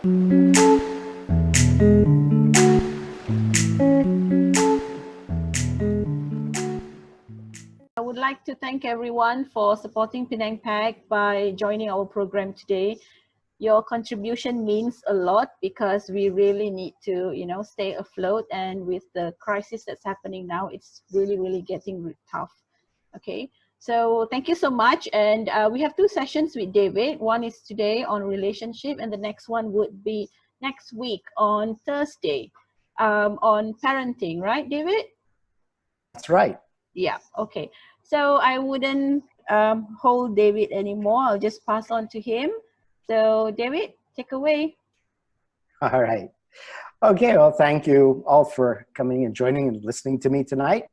I would like to thank everyone for supporting penangpac by joining our program today. Your contribution means a lot because we really need to, stay afloat. And with the crisis that's happening now, it's really getting tough. Okay, so thank you so much. And we have two sessions with David. One is today on relationship, and the next one would be next week on Thursday on parenting, right, David? That's right. Yeah, okay. So I wouldn't hold David anymore. I'll just pass on to him. So David, take away. All right. Okay, well, thank you all for coming and joining and listening to me tonight.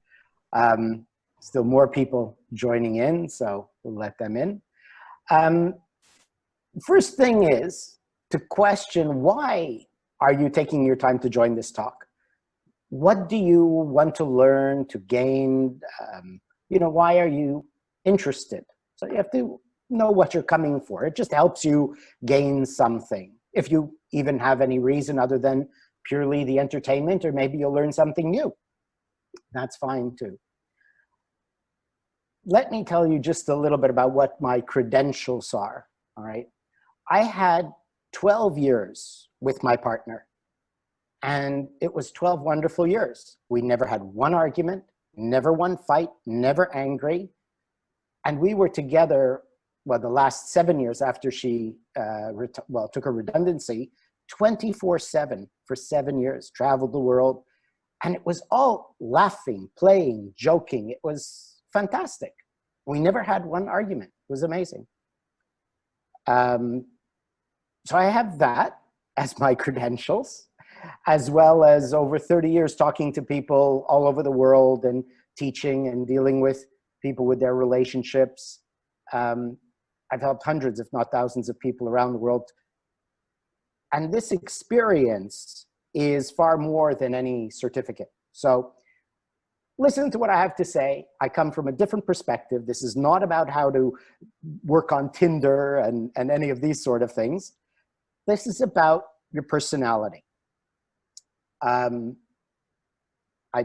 Still more people joining in, so we'll let them in. First thing is to question, why are you taking your time to join this talk? What do you want to learn, to gain? Why are you interested? So you have to know what you're coming for. It just helps you gain something. If you even have any reason other than purely the entertainment, or maybe you'll learn something new, that's fine too. Let me tell you just a little bit about what my credentials are, all right? I had 12 years with my partner, and it was 12 wonderful years. We never had one argument, never one fight, never angry. And we were together, well, the last 7 years after she took her redundancy, 24/7 for 7 years, traveled the world. And it was all laughing, playing, joking. It was fantastic. We never had one argument. It was amazing. So I have that as my credentials, as well as over 30 years talking to people all over the world and teaching and dealing with people with their relationships. I've helped hundreds, if not thousands, of people around the world. And this experience is far more than any certificate. So listen to what I have to say. I come from a different perspective. This is not about how to work on Tinder and any of these sort of things. This is about your personality. I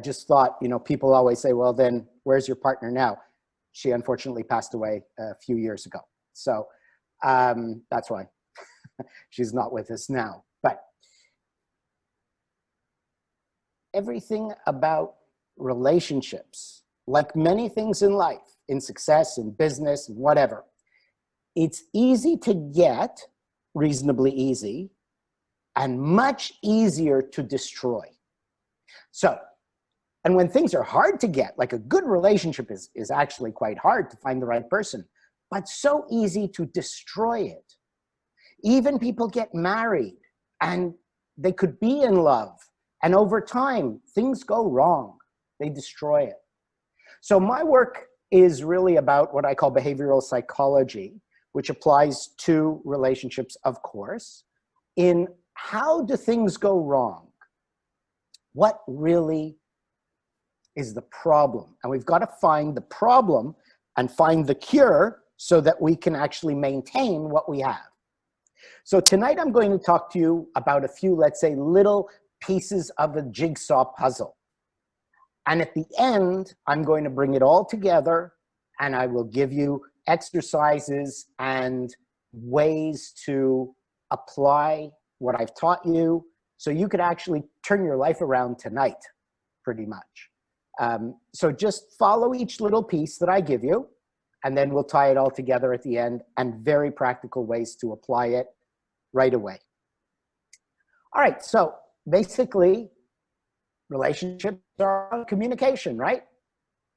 just thought, people always say, well, then where's your partner now? She unfortunately passed away a few years ago. So that's why she's not with us now. But everything about relationships, like many things in life, in success, in business, whatever, it's easy to get, reasonably easy, and much easier to destroy. So, and when things are hard to get, like a good relationship is actually quite hard to find the right person, but so easy to destroy it. Even people get married and they could be in love, and over time, things go wrong. They destroy it. So my work is really about what I call behavioral psychology, which applies to relationships, of course, in how do things go wrong? What really is the problem? And we've got to find the problem and find the cure so that we can actually maintain what we have. So tonight I'm going to talk to you about a few, let's say, little pieces of a jigsaw puzzle. And at the end, I'm going to bring it all together and I will give you exercises and ways to apply what I've taught you so you could actually turn your life around tonight, pretty much. So just follow each little piece that I give you, and then we'll tie it all together at the end, and very practical ways to apply it right away. All right, so basically, relationships are communication, right?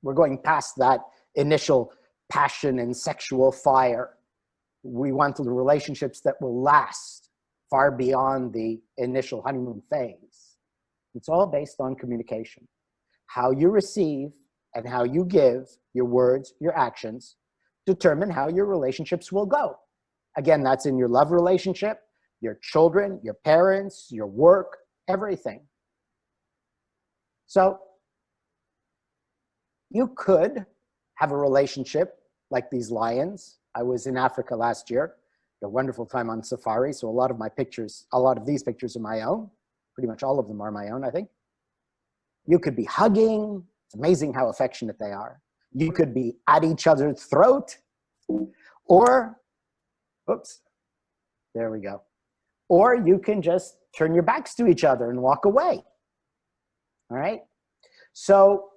We're going past that initial passion and sexual fire. We want the relationships that will last far beyond the initial honeymoon phase. It's all based on communication. How you receive and how you give, your words, your actions, determine how your relationships will go. Again, that's in your love relationship, your children, your parents, your work, everything. So you could have a relationship like these lions. I was in Africa last year, a wonderful time on safari. So a lot of these pictures are my own. Pretty much all of them are my own, I think. You could be hugging. It's amazing how affectionate they are. You could be at each other's throat, or, oops, there we go. Or you can just turn your backs to each other and walk away. All right? So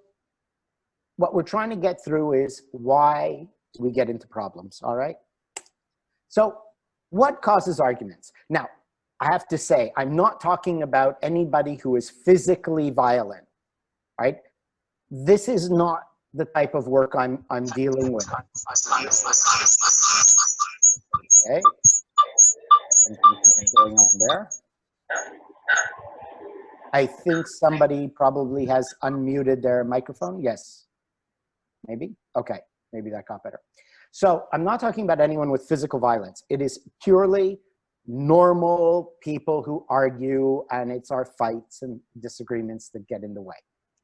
what we're trying to get through is why we get into problems, all right? So what causes arguments? Now, I have to say, I'm not talking about anybody who is physically violent, right? This is not the type of work I'm dealing with. Okay. Something going on there. I think somebody probably has unmuted their microphone. Yes. Maybe? Okay. Maybe that got better. So I'm not talking about anyone with physical violence. It is purely normal people who argue, and it's our fights and disagreements that get in the way,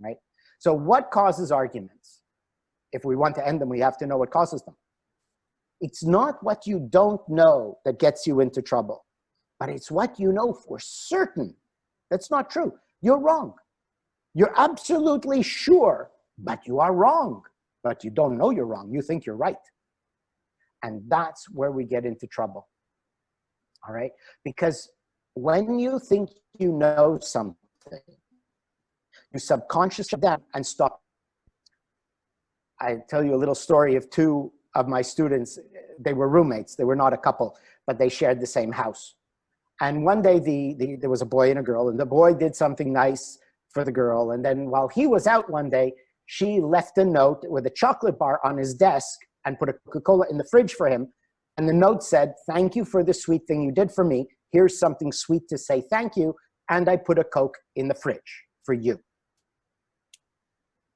right? So what causes arguments? If we want to end them, we have to know what causes them. It's not what you don't know that gets you into trouble, but it's what you know for certain. That's not true. You're wrong. You're absolutely sure, but you are wrong. But you don't know you're wrong. You think you're right. And that's where we get into trouble. All right? Because when you think you know something, you subconsciously shut down and stop. I tell you a little story of two of my students. They were roommates. They were not a couple, but they shared the same house. And one day there was a boy and a girl, and the boy did something nice for the girl. And then while he was out one day, she left a note with a chocolate bar on his desk and put a Coca-Cola in the fridge for him. And the note said, "Thank you for the sweet thing you did for me. Here's something sweet to say thank you. And I put a Coke in the fridge for you."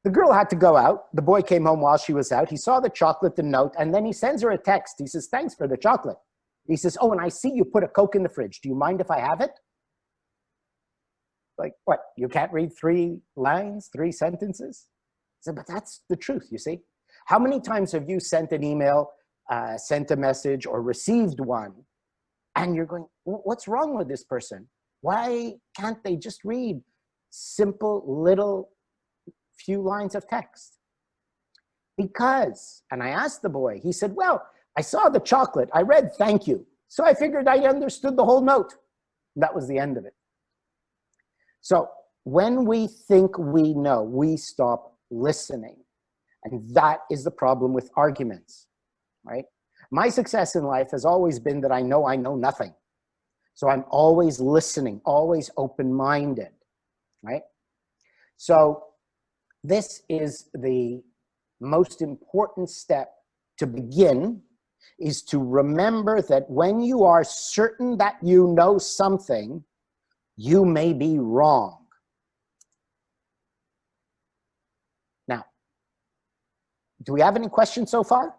The girl had to go out. The boy came home while she was out. He saw the chocolate, the note, and then he sends her a text. He says, "Thanks for the chocolate." He says, "Oh, and I see you put a Coke in the fridge. Do you mind if I have it?" Like, what? You can't read 3 lines, 3 sentences? I said, but that's the truth, you see. How many times have you sent an email, sent a message, or received one, and you're going, what's wrong with this person? Why can't they just read simple little few lines of text? Because, and I asked the boy, he said, well, I saw the chocolate, I read thank you, so I figured I understood the whole note. That was the end of it. So when we think we know, we stop listening. And that is the problem with arguments, right? My success in life has always been that I know nothing. So I'm always listening, always open-minded, right? So this is the most important step to begin, is to remember that when you are certain that you know something, you may be wrong. Now, do we have any questions so far?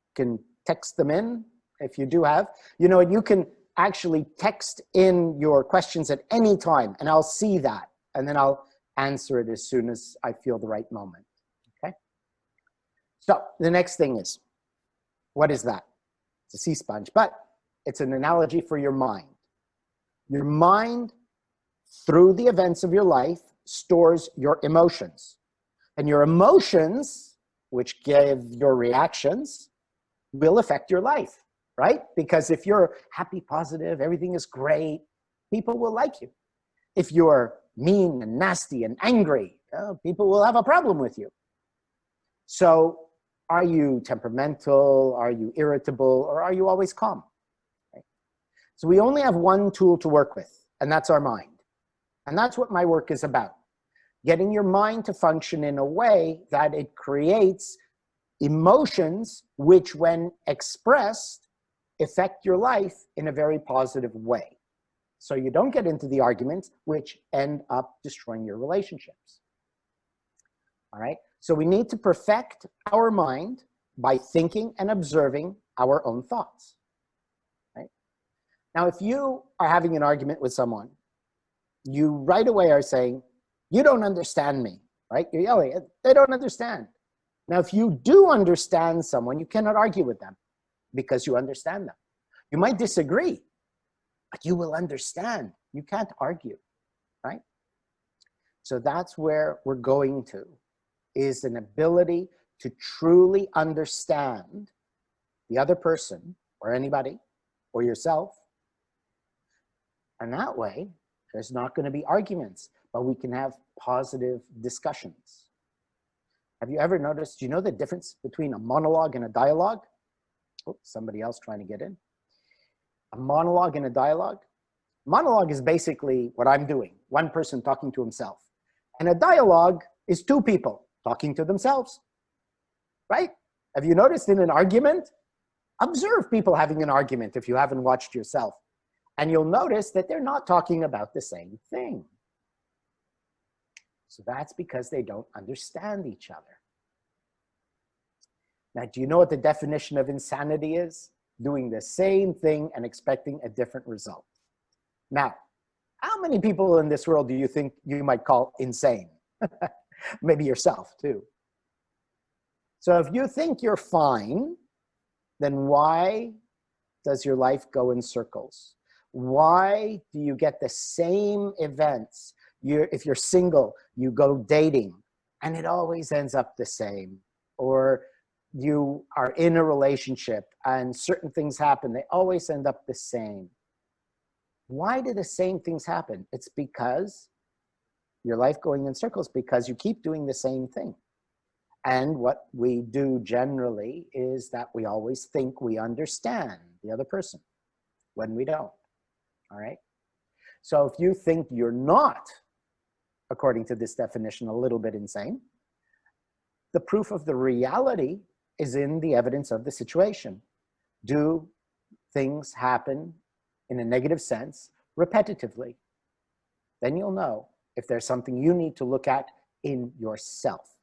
You can text them in if you do have. You know, you can actually text in your questions at any time, and I'll see that, and then I'll answer it as soon as I feel the right moment, okay? So the next thing is, what is that? It's a sea sponge, but it's an analogy for your mind. Your mind, through the events of your life, stores your emotions. And your emotions, which give your reactions, will affect your life, right? Because if you're happy, positive, everything is great, people will like you. If you're mean and nasty and angry, people will have a problem with you. So are you temperamental? Are you irritable? Or are you always calm? Right? So we only have one tool to work with, and that's our mind. And that's what my work is about. Getting your mind to function in a way that it creates emotions which, when expressed, affect your life in a very positive way. So you don't get into the arguments which end up destroying your relationships. All right? So we need to perfect our mind by thinking and observing our own thoughts. Right? Now, if you are having an argument with someone, you right away are saying, "You don't understand me," right? You're yelling, "They don't understand." Now, if you do understand someone, you cannot argue with them. because you understand them. You might disagree, but you will understand. You can't argue, right? So that's where we're going to, is an ability to truly understand the other person or anybody or yourself. And that way, there's not going to be arguments, but we can have positive discussions. Have you ever noticed, do you know the difference between a monologue and a dialogue? Oh, somebody else trying to get in. A monologue and a dialogue. Monologue is basically what I'm doing, one person talking to himself. And a dialogue is two people talking to themselves, right? Have you noticed in an argument? Observe people having an argument if you haven't watched yourself. And you'll notice that they're not talking about the same thing. So that's because they don't understand each other. Now, do you know what the definition of insanity is? Doing the same thing and expecting a different result. Now, how many people in this world do you think you might call insane? Maybe yourself too. So if you think you're fine, then why does your life go in circles? Why do you get the same events? If you're single, you go dating and it always ends up the same. Or you are in a relationship and certain things happen, they always end up the same. Why do the same things happen? It's because your life going in circles, because you keep doing the same thing. And what we do generally is that we always think we understand the other person when we don't, all right? So if you think you're not, according to this definition, a little bit insane, the proof of the reality is in the evidence of the situation. Do things happen in a negative sense repetitively? Then you'll know if there's something you need to look at in yourself,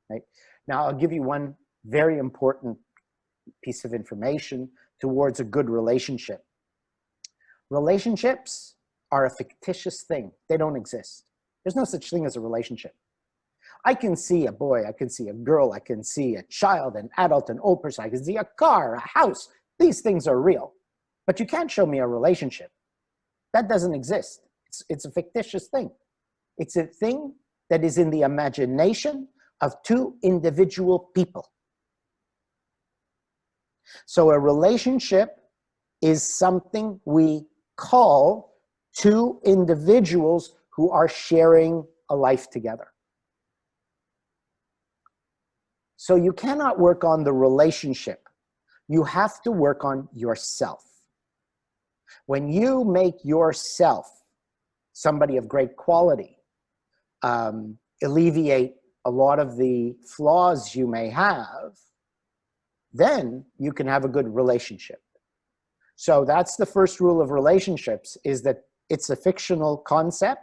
right? Now, I'll give you one very important piece of information towards a good relationship. Relationships are a fictitious thing. They don't exist. There's no such thing as a relationship. I can see a boy, I can see a girl, I can see a child, an adult, an old person, I can see a car, a house. These things are real, but you can't show me a relationship. That doesn't exist. It's a fictitious thing. It's a thing that is in the imagination of two individual people. So a relationship is something we call two individuals who are sharing a life together. So you cannot work on the relationship. You have to work on yourself. When you make yourself somebody of great quality, alleviate a lot of the flaws you may have, then you can have a good relationship. So that's the first rule of relationships, is that it's a fictional concept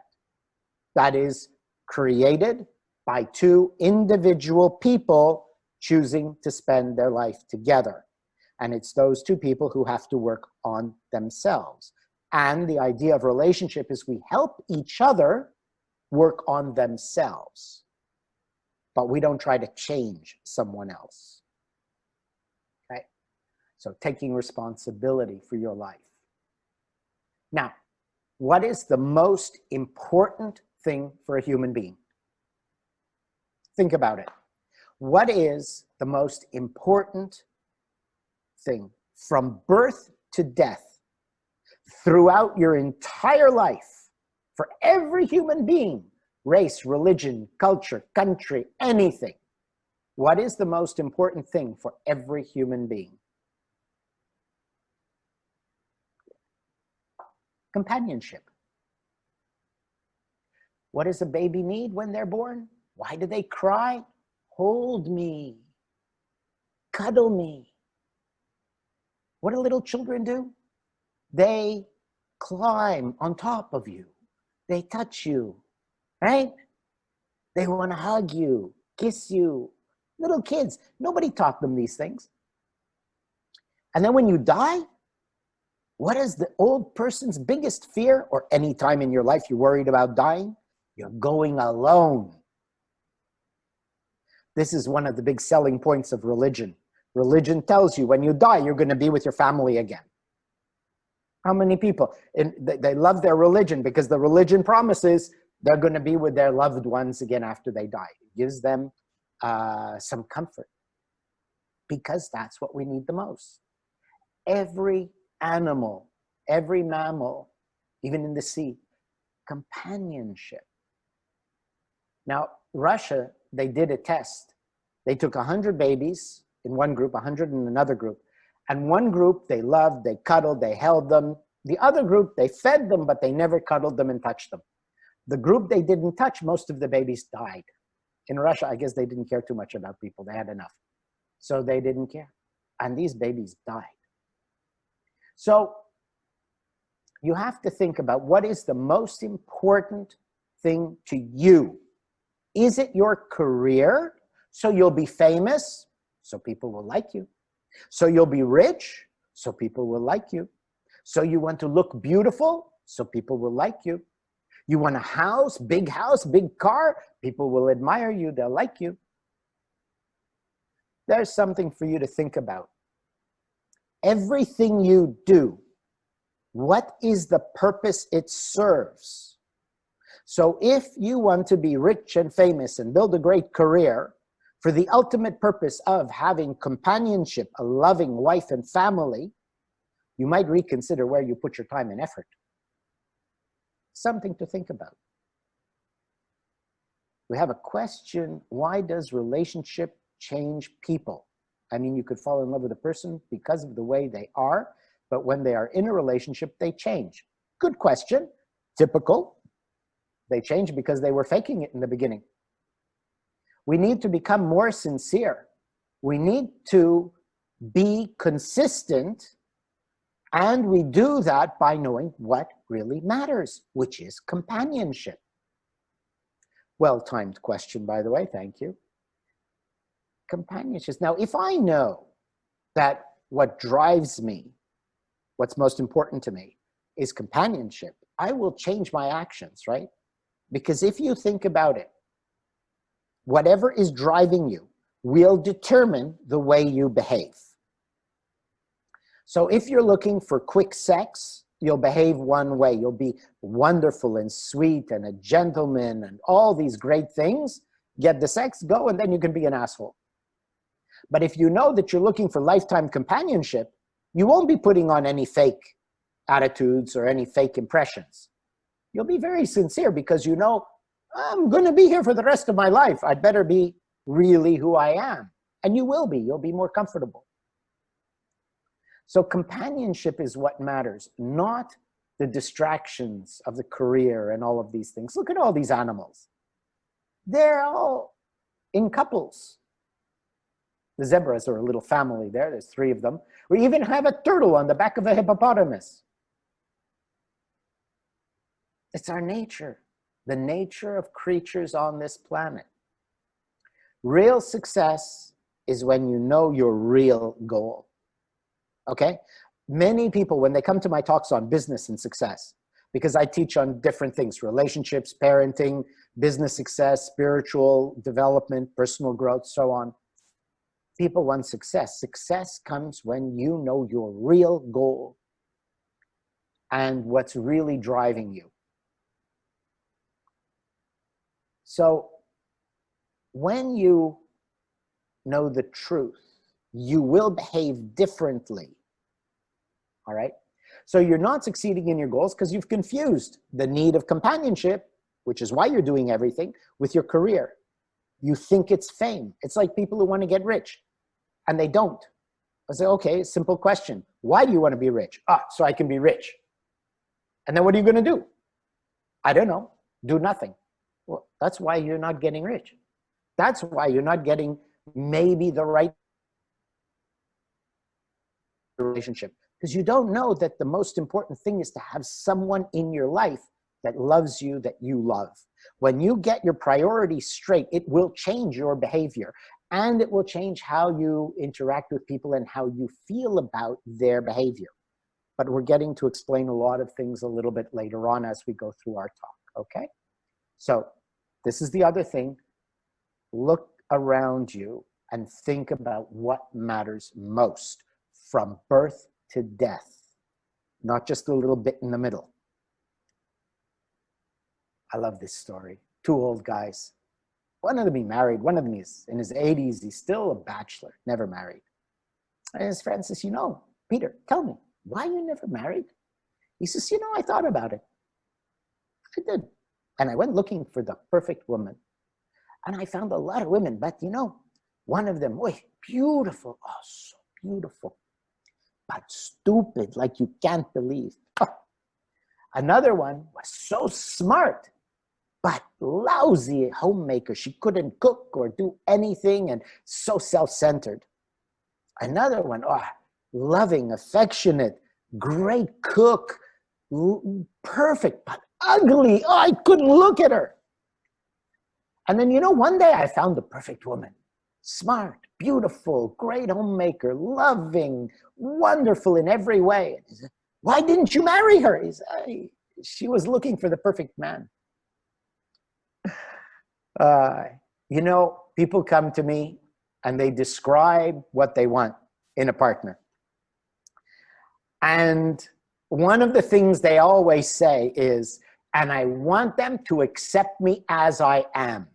that is created by two individual people choosing to spend their life together. And it's those two people who have to work on themselves. And the idea of relationship is we help each other work on themselves, but we don't try to change someone else. Okay? So taking responsibility for your life. Now, what is the most important thing for a human being? Think about it. What is the most important thing from birth to death throughout your entire life for every human being, race, religion, culture, country, anything? What is the most important thing for every human being? Companionship. What does a baby need when they're born? Why do they cry? Hold me. Cuddle me. What do little children do? They climb on top of you. They touch you, right? They want to hug you, kiss you. Little kids, nobody taught them these things. And then when you die, what is the old person's biggest fear? Or any time in your life you're worried about dying? You're going alone. This is one of the big selling points of religion. Religion tells you when you die, you're going to be with your family again. How many people? And they love their religion because the religion promises they're going to be with their loved ones again after they die. It gives them some comfort because that's what we need the most. Every animal, every mammal, even in the sea, companionship. Now, Russia, they did a test. They took 100 babies in one group, 100 in another group. And one group, they loved, they cuddled, they held them. The other group, they fed them, but they never cuddled them and touched them. The group they didn't touch, most of the babies died. In Russia, I guess they didn't care too much about people. They had enough. So they didn't care. And these babies died. So you have to think about what is the most important thing to you. Is it your career? So you'll be famous, so people will like you. So you'll be rich, so people will like you. So you want to look beautiful, so people will like you. You want a house, big car, people will admire you, they'll like you. There's something for you to think about. Everything you do, what is the purpose it serves? So if you want to be rich and famous and build a great career for the ultimate purpose of having companionship, a loving wife and family, you might reconsider where you put your time and effort. Something to think about. We have a question, why does relationship change people? I mean, you could fall in love with a person because of the way they are, but when they are in a relationship, they change. Good question, typical. They change because they were faking it in the beginning. We need to become more sincere. We need to be consistent, and we do that by knowing what really matters, which is companionship. Well-timed question, by the way, thank you. Companionship. Now, if I know that what drives me, what's most important to me, is companionship, I will change my actions, right? Because if you think about it, whatever is driving you will determine the way you behave. So if you're looking for quick sex, you'll behave one way. You'll be wonderful and sweet and a gentleman and all these great things. Get the sex, go, and then you can be an asshole. But if you know that you're looking for lifetime companionship, you won't be putting on any fake attitudes or any fake impressions. You'll be very sincere because you know, I'm going to be here for the rest of my life. I'd better be really who I am. And you will be. You'll be more comfortable. So companionship is what matters, not the distractions of the career and all of these things. Look at all these animals. They're all in couples. The zebras are a little family there. There's 3 of them. We even have a turtle on the back of a hippopotamus. It's our nature, the nature of creatures on this planet. Real success is when you know your real goal. Okay? Many people, when they come to my talks on business and success, because I teach on different things, relationships, parenting, business success, spiritual development, personal growth, so on. People want success. Success comes when you know your real goal and what's really driving you. So when you know the truth, you will behave differently. All right? So you're not succeeding in your goals because you've confused the need of companionship, which is why you're doing everything, with your career. You think it's fame. It's like people who want to get rich and they don't. I say, okay, simple question. Why do you want to be rich? So I can be rich. And then what are you going to do? I don't know. Do nothing. Well, that's why you're not getting rich. That's why you're not getting maybe the right relationship. Because you don't know that the most important thing is to have someone in your life that loves you, that you love. When you get your priorities straight, it will change your behavior. And it will change how you interact with people and how you feel about their behavior. But we're getting to explain a lot of things a little bit later on as we go through our talk, okay? So this is the other thing. Look around you and think about what matters most from birth to death, not just a little bit in the middle. I love this story. Two old guys. One of them is married. One of them is in his 80s. He's still a bachelor, never married. And his friend says, Peter, tell me, why you never married? He says, I thought about it. I did. And I went looking for the perfect woman. And I found a lot of women, but one of them, beautiful, oh, so beautiful, but stupid, like you can't believe. Another one was so smart, but lousy homemaker. She couldn't cook or do anything and so self-centered. Another one, loving, affectionate, great cook, perfect, but ugly. I couldn't look at her. And then, one day I found the perfect woman. Smart, beautiful, great homemaker, loving, wonderful in every way. He said, why didn't you marry her? He said, she was looking for the perfect man. People come to me and they describe what they want in a partner. And one of the things they always say is, and I want them to accept me as I am.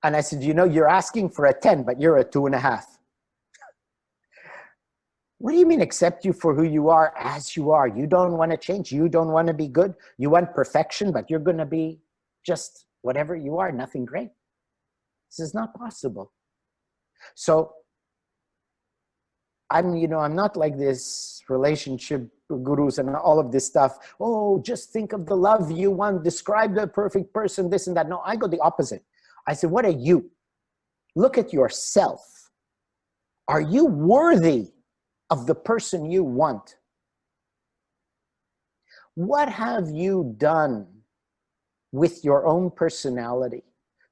And I said, you're asking for a 10, but you're a 2.5. What do you mean accept you for who you are as you are? You don't want to change. You don't want to be good. You want perfection, but you're going to be just whatever you are, nothing great. This is not possible. So I'm not like this relationship gurus and all of this stuff. Oh, just think of the love you want. Describe the perfect person, this and that. No, I go the opposite. I said, what are you? Look at yourself. Are you worthy of the person you want? What have you done with your own personality,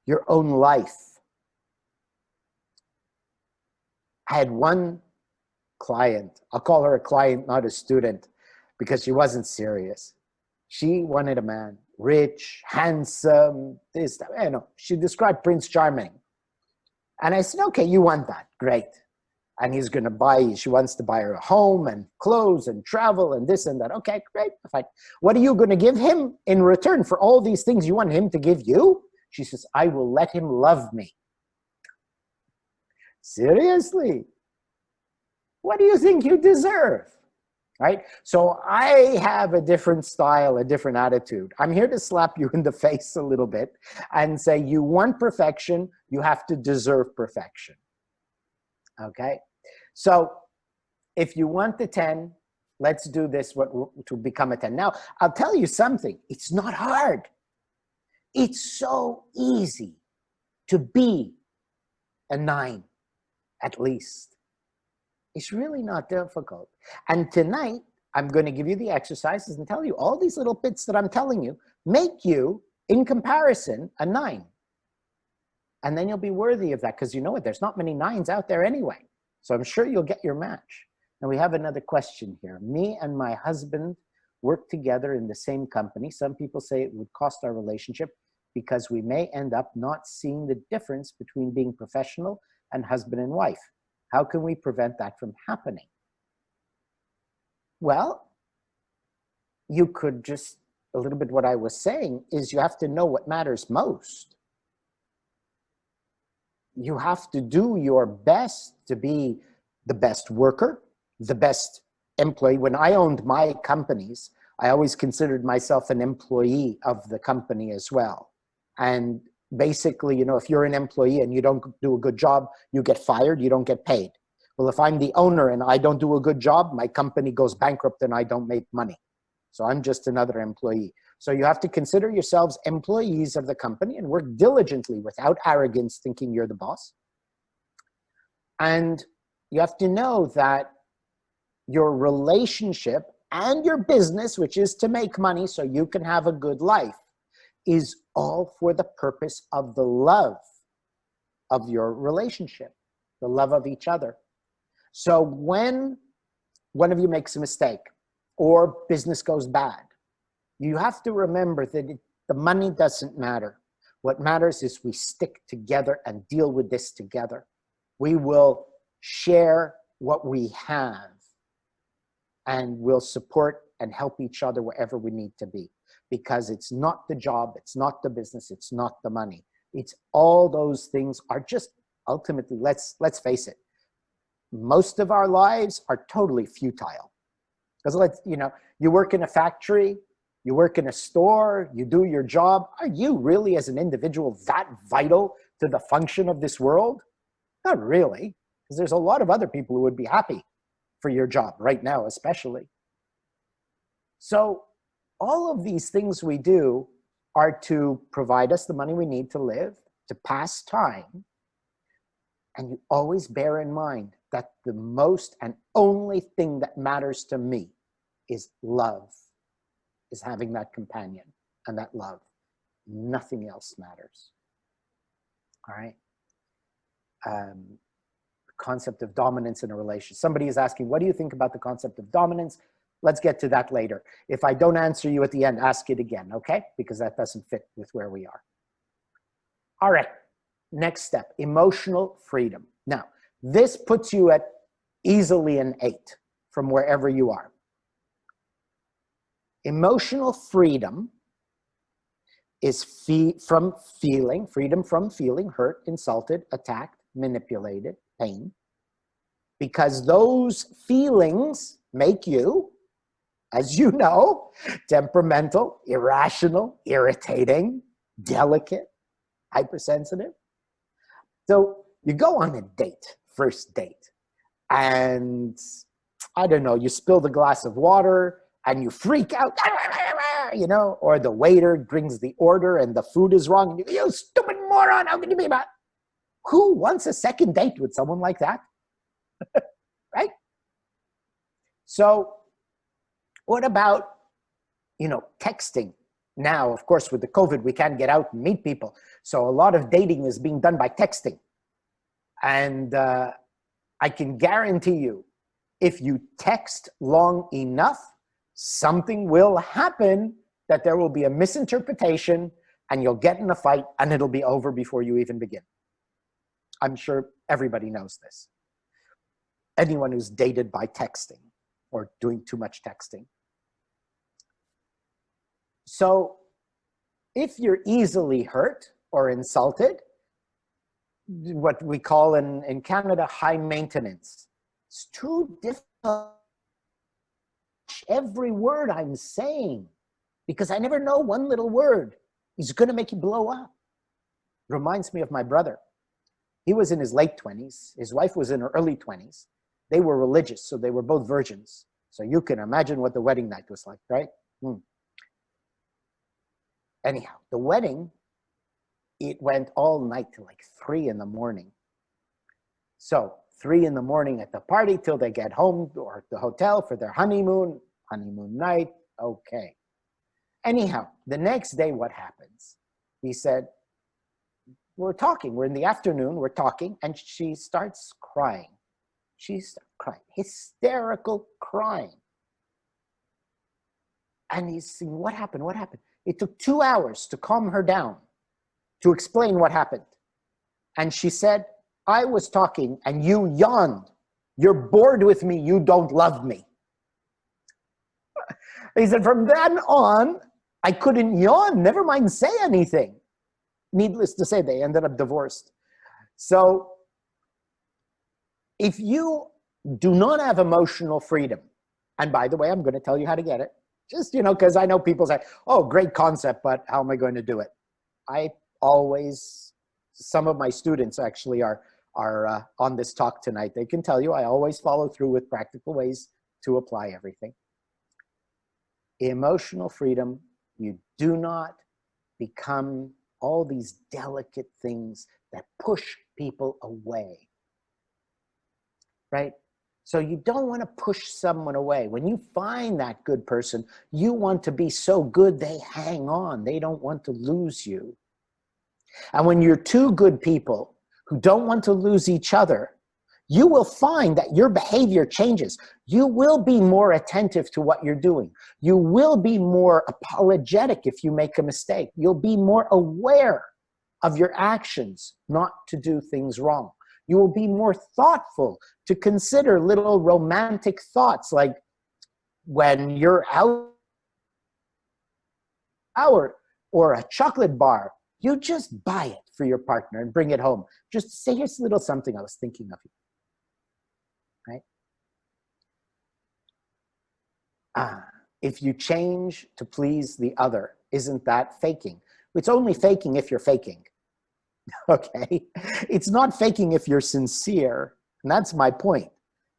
your own life? I had one client, I'll call her a client, not a student, because she wasn't serious. She wanted a man, rich, handsome, this, she described Prince Charming. And I said, okay, you want that, great. And he's going to she wants to buy her a home and clothes and travel and this and that. Okay, great, fine. What are you going to give him in return for all these things you want him to give you? She says, I will let him love me. Seriously? What do you think you deserve? Right? So I have a different style, a different attitude. I'm here to slap you in the face a little bit and say, you want perfection, you have to deserve perfection. Okay? So if you want the 10, let's do this to become a 10. Now, I'll tell you something. It's not hard. It's so easy to be a 9, at least. It's really not difficult. And tonight, I'm going to give you the exercises and tell you all these little bits that I'm telling you make you, in comparison, a 9. And then you'll be worthy of that because you know what? There's not many 9s out there anyway. So I'm sure you'll get your match. And we have another question here. Me and my husband work together in the same company. Some people say it would cost our relationship because we may end up not seeing the difference between being professional and husband and wife. How can we prevent that from happening? Well, you could just, a little bit what I was saying is you have to know what matters most. You have to do your best to be the best worker, the best employee. When I owned my companies, I always considered myself an employee of the company as well. And basically, if you're an employee and you don't do a good job, you get fired, you don't get paid. Well, if I'm the owner and I don't do a good job, my company goes bankrupt and I don't make money. So I'm just another employee. So you have to consider yourselves employees of the company and work diligently without arrogance, thinking you're the boss. And you have to know that your relationship and your business, which is to make money so you can have a good life, is all for the purpose of the love of your relationship, the love of each other. So when one of you makes a mistake or business goes bad, you have to remember that the money doesn't matter. What matters is we stick together and deal with this together. We will share what we have, and we'll support and help each other wherever we need to be, because it's not the job, it's not the business, it's not the money. It's all those things are just ultimately, let's face it, most of our lives are totally futile. Because you work in a factory, you work in a store, you do your job. Are you really as an individual that vital to the function of this world? Not really, because there's a lot of other people who would be happy for your job right now, especially. So all of these things we do are to provide us the money we need to live, to pass time. And you always bear in mind that the most and only thing that matters to me is love, is having that companion and that love. Nothing else matters. All right. The concept of dominance in a relationship. Somebody is asking, what do you think about the concept of dominance? Let's get to that later. If I don't answer you at the end, ask it again, okay? Because that doesn't fit with where we are. All right, next step, emotional freedom. Now, this puts you at easily an 8 from wherever you are. Emotional freedom is freedom from feeling hurt, insulted, attacked, manipulated, pain, because those feelings make you, as you know, temperamental, irrational, irritating, delicate, hypersensitive. So you go on a date, first date, and I don't know, you spill the glass of water and you freak out, or the waiter brings the order and the food is wrong. And you stupid moron, how can you be about? Who wants a second date with someone like that? Right? So what about, texting? Now, of course, with the COVID, we can't get out and meet people. So a lot of dating is being done by texting. And I can guarantee you, if you text long enough, something will happen that there will be a misinterpretation and you'll get in a fight and it'll be over before you even begin. I'm sure everybody knows this. Anyone who's dated by texting or doing too much texting. So if you're easily hurt or insulted, what we call in Canada, high maintenance, it's too difficult. Every word I'm saying, because I never know one little word is going to make you blow up. Reminds me of my brother. He was in his late 20s. His wife was in her early 20s. They were religious, so they were both virgins. So you can imagine what the wedding night was like, right? Anyhow, the wedding, it went all night to like 3 in the morning. So 3 in the morning at the party till they get home or the hotel for their honeymoon night. Okay. Anyhow, the next day, what happens? He said, we're talking, we're in the afternoon, we're talking, and she starts crying. She's crying, hysterical crying. And he's saying, what happened? What happened? It took 2 hours to calm her down, to explain what happened. And she said, I was talking and you yawned. You're bored with me. You don't love me. He said, from then on, I couldn't yawn, never mind say anything. Needless to say, they ended up divorced. So if you do not have emotional freedom, and by the way, I'm going to tell you how to get it. Just, because I know people say, oh, great concept, but how am I going to do it? Some of my students actually are on this talk tonight. They can tell you I always follow through with practical ways to apply everything. Emotional freedom, you do not become all these delicate things that push people away, right? So you don't want to push someone away. When you find that good person, you want to be so good they hang on. They don't want to lose you. And when you're two good people who don't want to lose each other, you will find that your behavior changes. You will be more attentive to what you're doing. You will be more apologetic if you make a mistake. You'll be more aware of your actions not to do things wrong. You will be more thoughtful to consider little romantic thoughts, like when you're out or a chocolate bar, you just buy it for your partner and bring it home. Just say, here's a little something I was thinking of you, right? If you change to please the other, isn't that faking? It's only faking if you're faking, okay? It's not faking if you're sincere. And that's my point,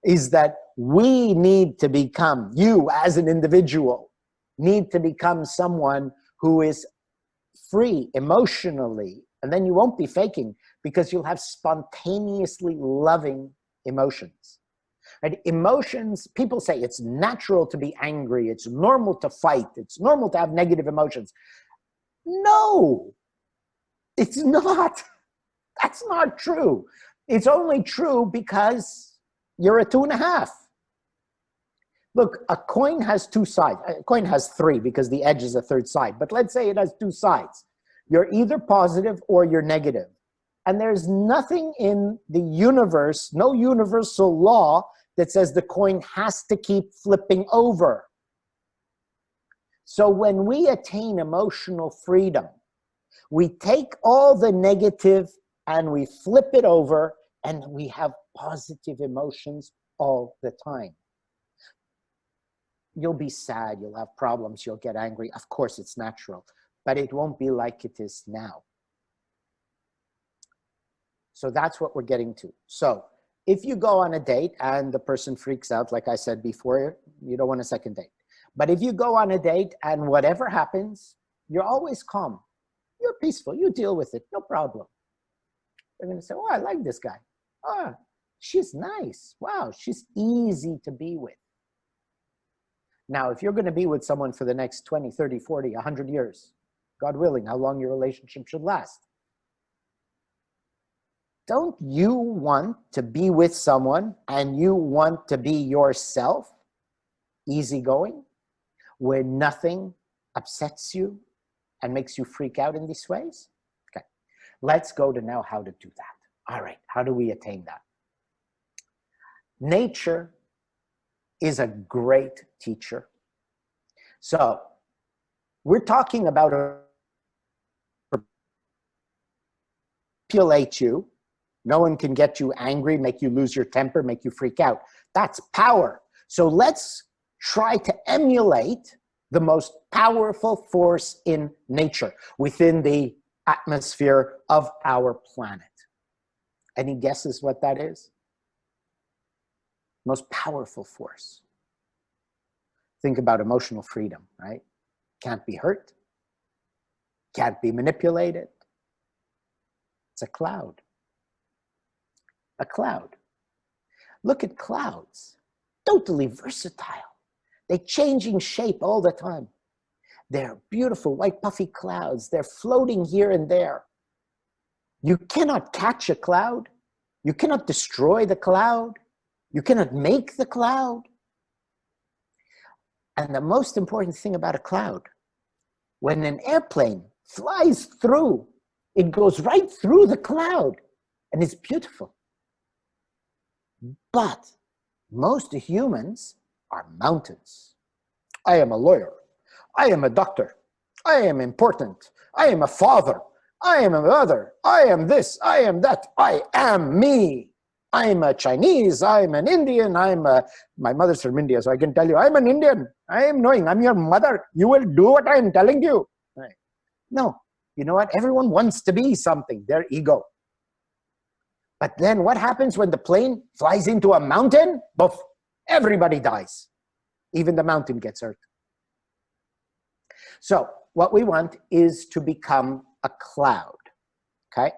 is that we need to become, you as an individual, need to become someone who is free emotionally, and then you won't be faking because you'll have spontaneously loving emotions. Right? Emotions, people say it's natural to be angry, it's normal to fight, it's normal to have negative emotions. No, it's not. That's not true. It's only true because you're a 2.5. Look, a coin has 2 sides. A coin has 3 because the edge is a 3rd side. But let's say it has 2 sides. You're either positive or you're negative. And there's nothing in the universe, no universal law that says the coin has to keep flipping over. So when we attain emotional freedom, we take all the negative and we flip it over, and we have positive emotions all the time. You'll be sad, you'll have problems, you'll get angry. Of course, it's natural, but it won't be like it is now. So that's what we're getting to. So if you go on a date and the person freaks out, like I said before, you don't want a second date. But if you go on a date and whatever happens, you're always calm. You're peaceful, you deal with it, no problem. They're gonna say, oh, I like this guy. Oh, she's nice. Wow, she's easy to be with. Now, if you're going to be with someone for the next 20, 30, 40, 100 years, God willing, how long your relationship should last, don't you want to be with someone and you want to be yourself, easygoing, where nothing upsets you and makes you freak out in these ways? Okay, let's go to now how to do that. All right, how do we attain that? Nature is a great teacher. So we're talking about manipulate you. No one can get you angry, make you lose your temper, make you freak out. That's power. So let's try to emulate the most powerful force in nature within the atmosphere of our planet. Any guesses what that is? Most powerful force. Think about emotional freedom, right? Can't be hurt, can't be manipulated. It's a cloud. A cloud. Look at clouds, totally versatile. They're changing shape all the time. They're beautiful white puffy clouds. They're floating here and there. You cannot catch a cloud. You cannot destroy the cloud. You cannot make the cloud. And the most important thing about a cloud, when an airplane flies through, it goes right through the cloud and it's beautiful. But most humans are mountains. I am a lawyer. I am a doctor. I am important. I am a father. I am a mother. I am this. I am that. I am me. I'm a Chinese, I'm an Indian, my mother's from India, so I can tell you, I'm an Indian. I am knowing, I'm your mother. You will do what I'm telling you. Right. No, you know what? Everyone wants to be something, their ego. But then what happens when the plane flies into a mountain? Boof, everybody dies. Even the mountain gets hurt. So what we want is to become a cloud, okay?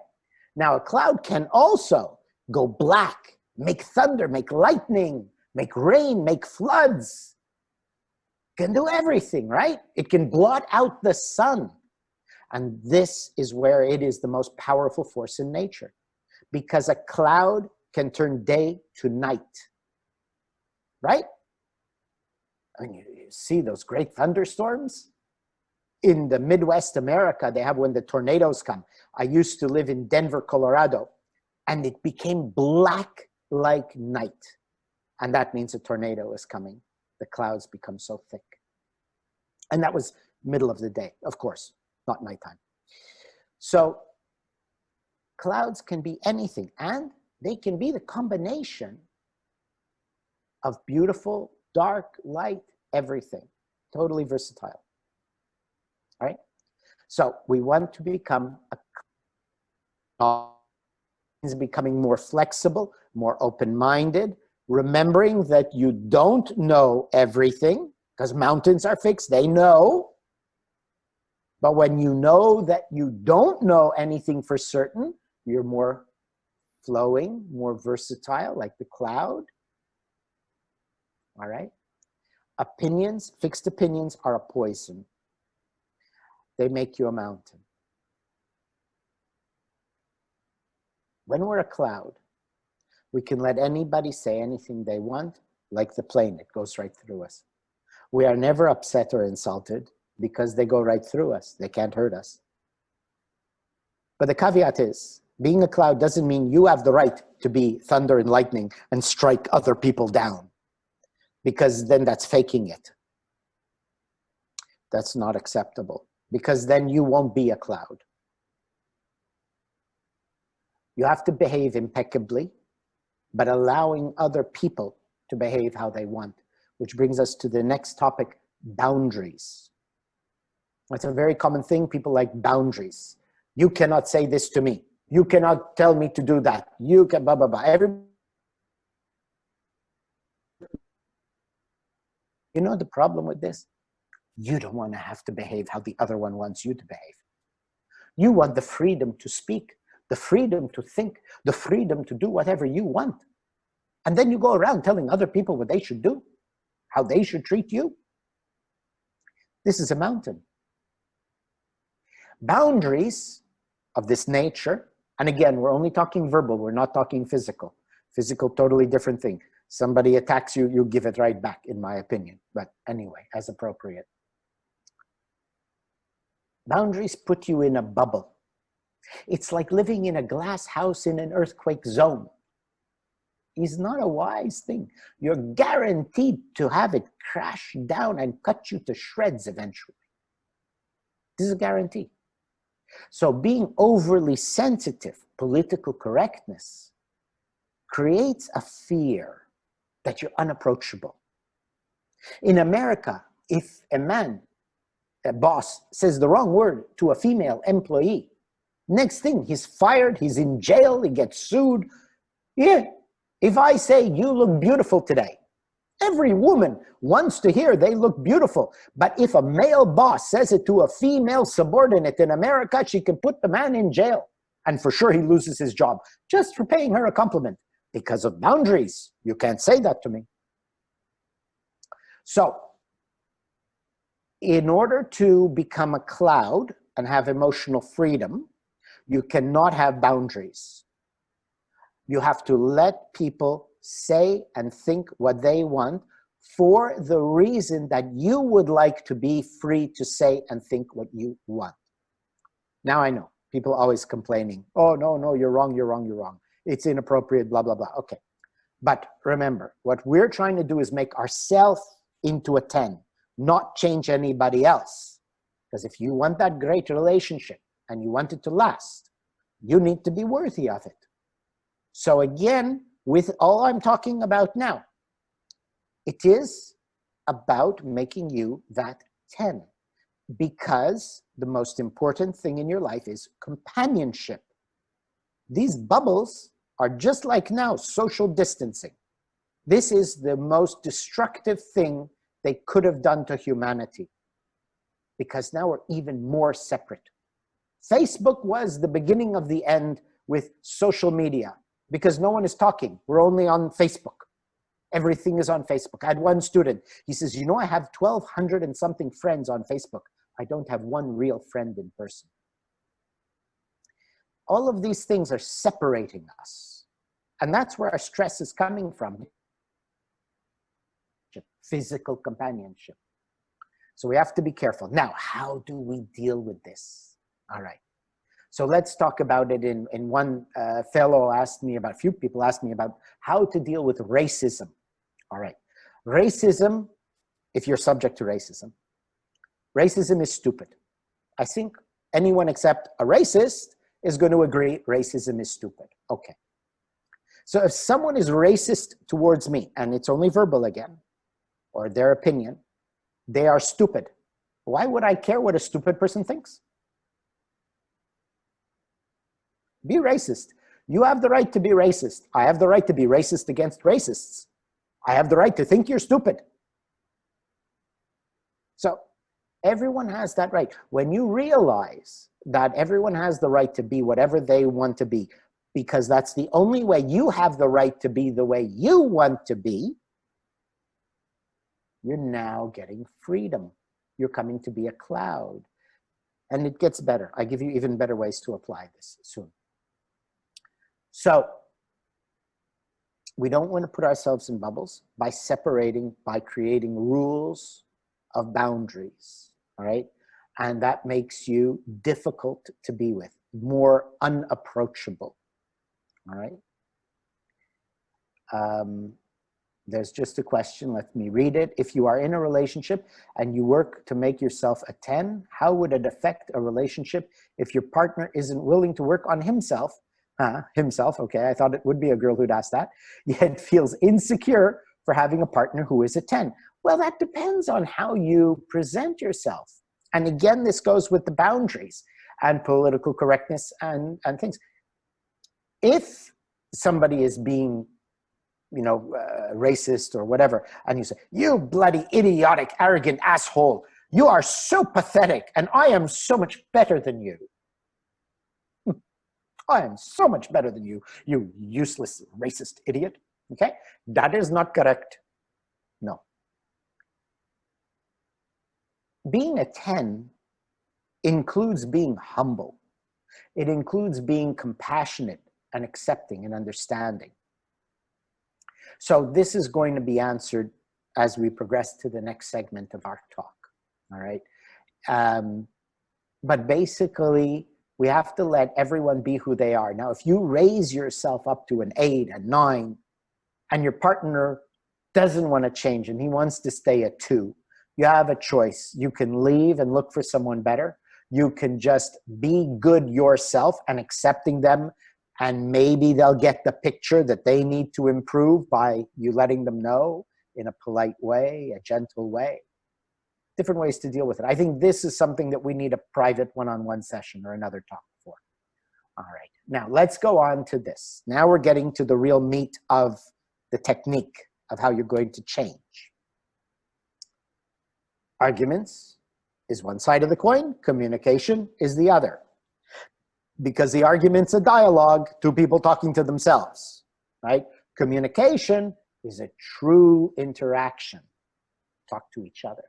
Now a cloud can also go black, make thunder, make lightning, make rain, make floods. Can do everything, right? It can blot out the sun. And this is where it is the most powerful force in nature, because a cloud can turn day to night, right? I mean, you see those great thunderstorms? in the Midwest America, they have when the tornadoes come. I used to live in Denver, Colorado, and it became black like night. And that means a tornado is coming. The clouds become so thick. And that was middle of the day, of course, not nighttime. So clouds can be anything, and they can be the combination of beautiful, dark, light, everything. Totally versatile. All right? So we want to become becoming more flexible, more open-minded, remembering that you don't know everything, because mountains are fixed, they know. But when you know that you don't know anything for certain, you're more flowing, more versatile, like the cloud. All right? Opinions, fixed opinions are a poison. They make you a mountain. When we're a cloud, we can let anybody say anything they want, like the plane, it goes right through us. We are never upset or insulted because they go right through us. They can't hurt us. But the caveat is, being a cloud doesn't mean you have the right to be thunder and lightning and strike other people down, because then that's faking it. That's not acceptable, because then you won't be a cloud. You have to behave impeccably, but allowing other people to behave how they want, which brings us to the next topic, boundaries. It's a very common thing. People like boundaries. You cannot say this to me. You cannot tell me to do that. You can blah, blah, blah. You know the problem with this? You don't want to have to behave how the other one wants you to behave. You want the freedom to speak, the freedom to think, the freedom to do whatever you want. And then you go around telling other people what they should do, how they should treat you. This is a mountain. Boundaries of this nature, and again, we're only talking verbal, we're not talking physical. Physical, totally different thing. Somebody attacks you, you give it right back, in my opinion. But anyway, as appropriate. Boundaries put you in a bubble. It's like living in a glass house in an earthquake zone. It's not a wise thing. You're guaranteed to have it crash down and cut you to shreds eventually. This is a guarantee. So being overly sensitive, political correctness, creates a fear that you're unapproachable. In America, if a man, a boss, says the wrong word to a female employee, next thing, he's fired, he's in jail, he gets sued. Yeah, if I say, you look beautiful today, every woman wants to hear they look beautiful. But if a male boss says it to a female subordinate in America, she can put the man in jail. And for sure he loses his job just for paying her a compliment. Because of boundaries. You can't say that to me. So, in order to become a cloud and have emotional freedom, you cannot have boundaries. You have to let people say and think what they want for the reason that you would like to be free to say and think what you want. Now I know, people always complaining, oh, no, you're wrong, you're wrong, you're wrong. It's inappropriate, blah, blah, blah. Okay. But remember, what we're trying to do is make ourselves into a 10, not change anybody else. Because if you want that great relationship and you want it to last, you need to be worthy of it. So again, with all I'm talking about now, it is about making you that 10. Because the most important thing in your life is companionship. These bubbles are just like now, social distancing. This is the most destructive thing they could have done to humanity. Because now we're even more separate. Facebook was the beginning of the end with social media. Because no one is talking. We're only on Facebook. Everything is on Facebook. I had one student. He says, you know, I have 1,200 and something friends on Facebook. I don't have one real friend in person. All of these things are separating us. And that's where our stress is coming from. Physical companionship. So we have to be careful. Now, how do we deal with this? All right. So let's talk about it in one fellow asked me about, a few people asked me about how to deal with racism. All right. Racism, if you're subject to racism is stupid. I think anyone except a racist is going to agree racism is stupid. Okay. So if someone is racist towards me, and it's only verbal again, or their opinion, they are stupid. Why would I care what a stupid person thinks? Be racist. You have the right to be racist. I have the right to be racist against racists. I have the right to think you're stupid. So everyone has that right. When you realize that everyone has the right to be whatever they want to be, because that's the only way you have the right to be the way you want to be, you're now getting freedom. You're coming to be a cloud. And it gets better. I give you even better ways to apply this soon. So we don't want to put ourselves in bubbles by separating, by creating rules of boundaries, all right? And that makes you difficult to be with, more unapproachable, all right? There's just a question, let me read it. If you are in a relationship and you work to make yourself a 10, how would it affect a relationship if your partner isn't willing to work on himself? Himself, okay, I thought it would be a girl who'd ask that, yet feels insecure for having a partner who is a 10. Well, that depends on how you present yourself. And again, this goes with the boundaries and political correctness and things. If somebody is being, racist or whatever, and you say, you bloody idiotic, arrogant asshole, you are so pathetic, and I am so much better than you. I am so much better than you, you useless racist idiot. Okay? That is not correct. No. Being a 10 includes being humble. It includes being compassionate and accepting and understanding. So this is going to be answered as we progress to the next segment of our talk. All right? But basically, we have to let everyone be who they are. Now, if you raise yourself up to an 8, a 9, and your partner doesn't want to change and he wants to stay at 2, you have a choice. You can leave and look for someone better. You can just be good yourself and accepting them, and maybe they'll get the picture that they need to improve by you letting them know in a polite way, a gentle way. Different ways to deal with it. I think this is something that we need a private one-on-one session or another talk for. All right, now let's go on to this. Now we're getting to the real meat of the technique of how you're going to change. Arguments is one side of the coin, communication is the other. Because the argument's a dialogue, two people talking to themselves, right? Communication is a true interaction. Talk to each other.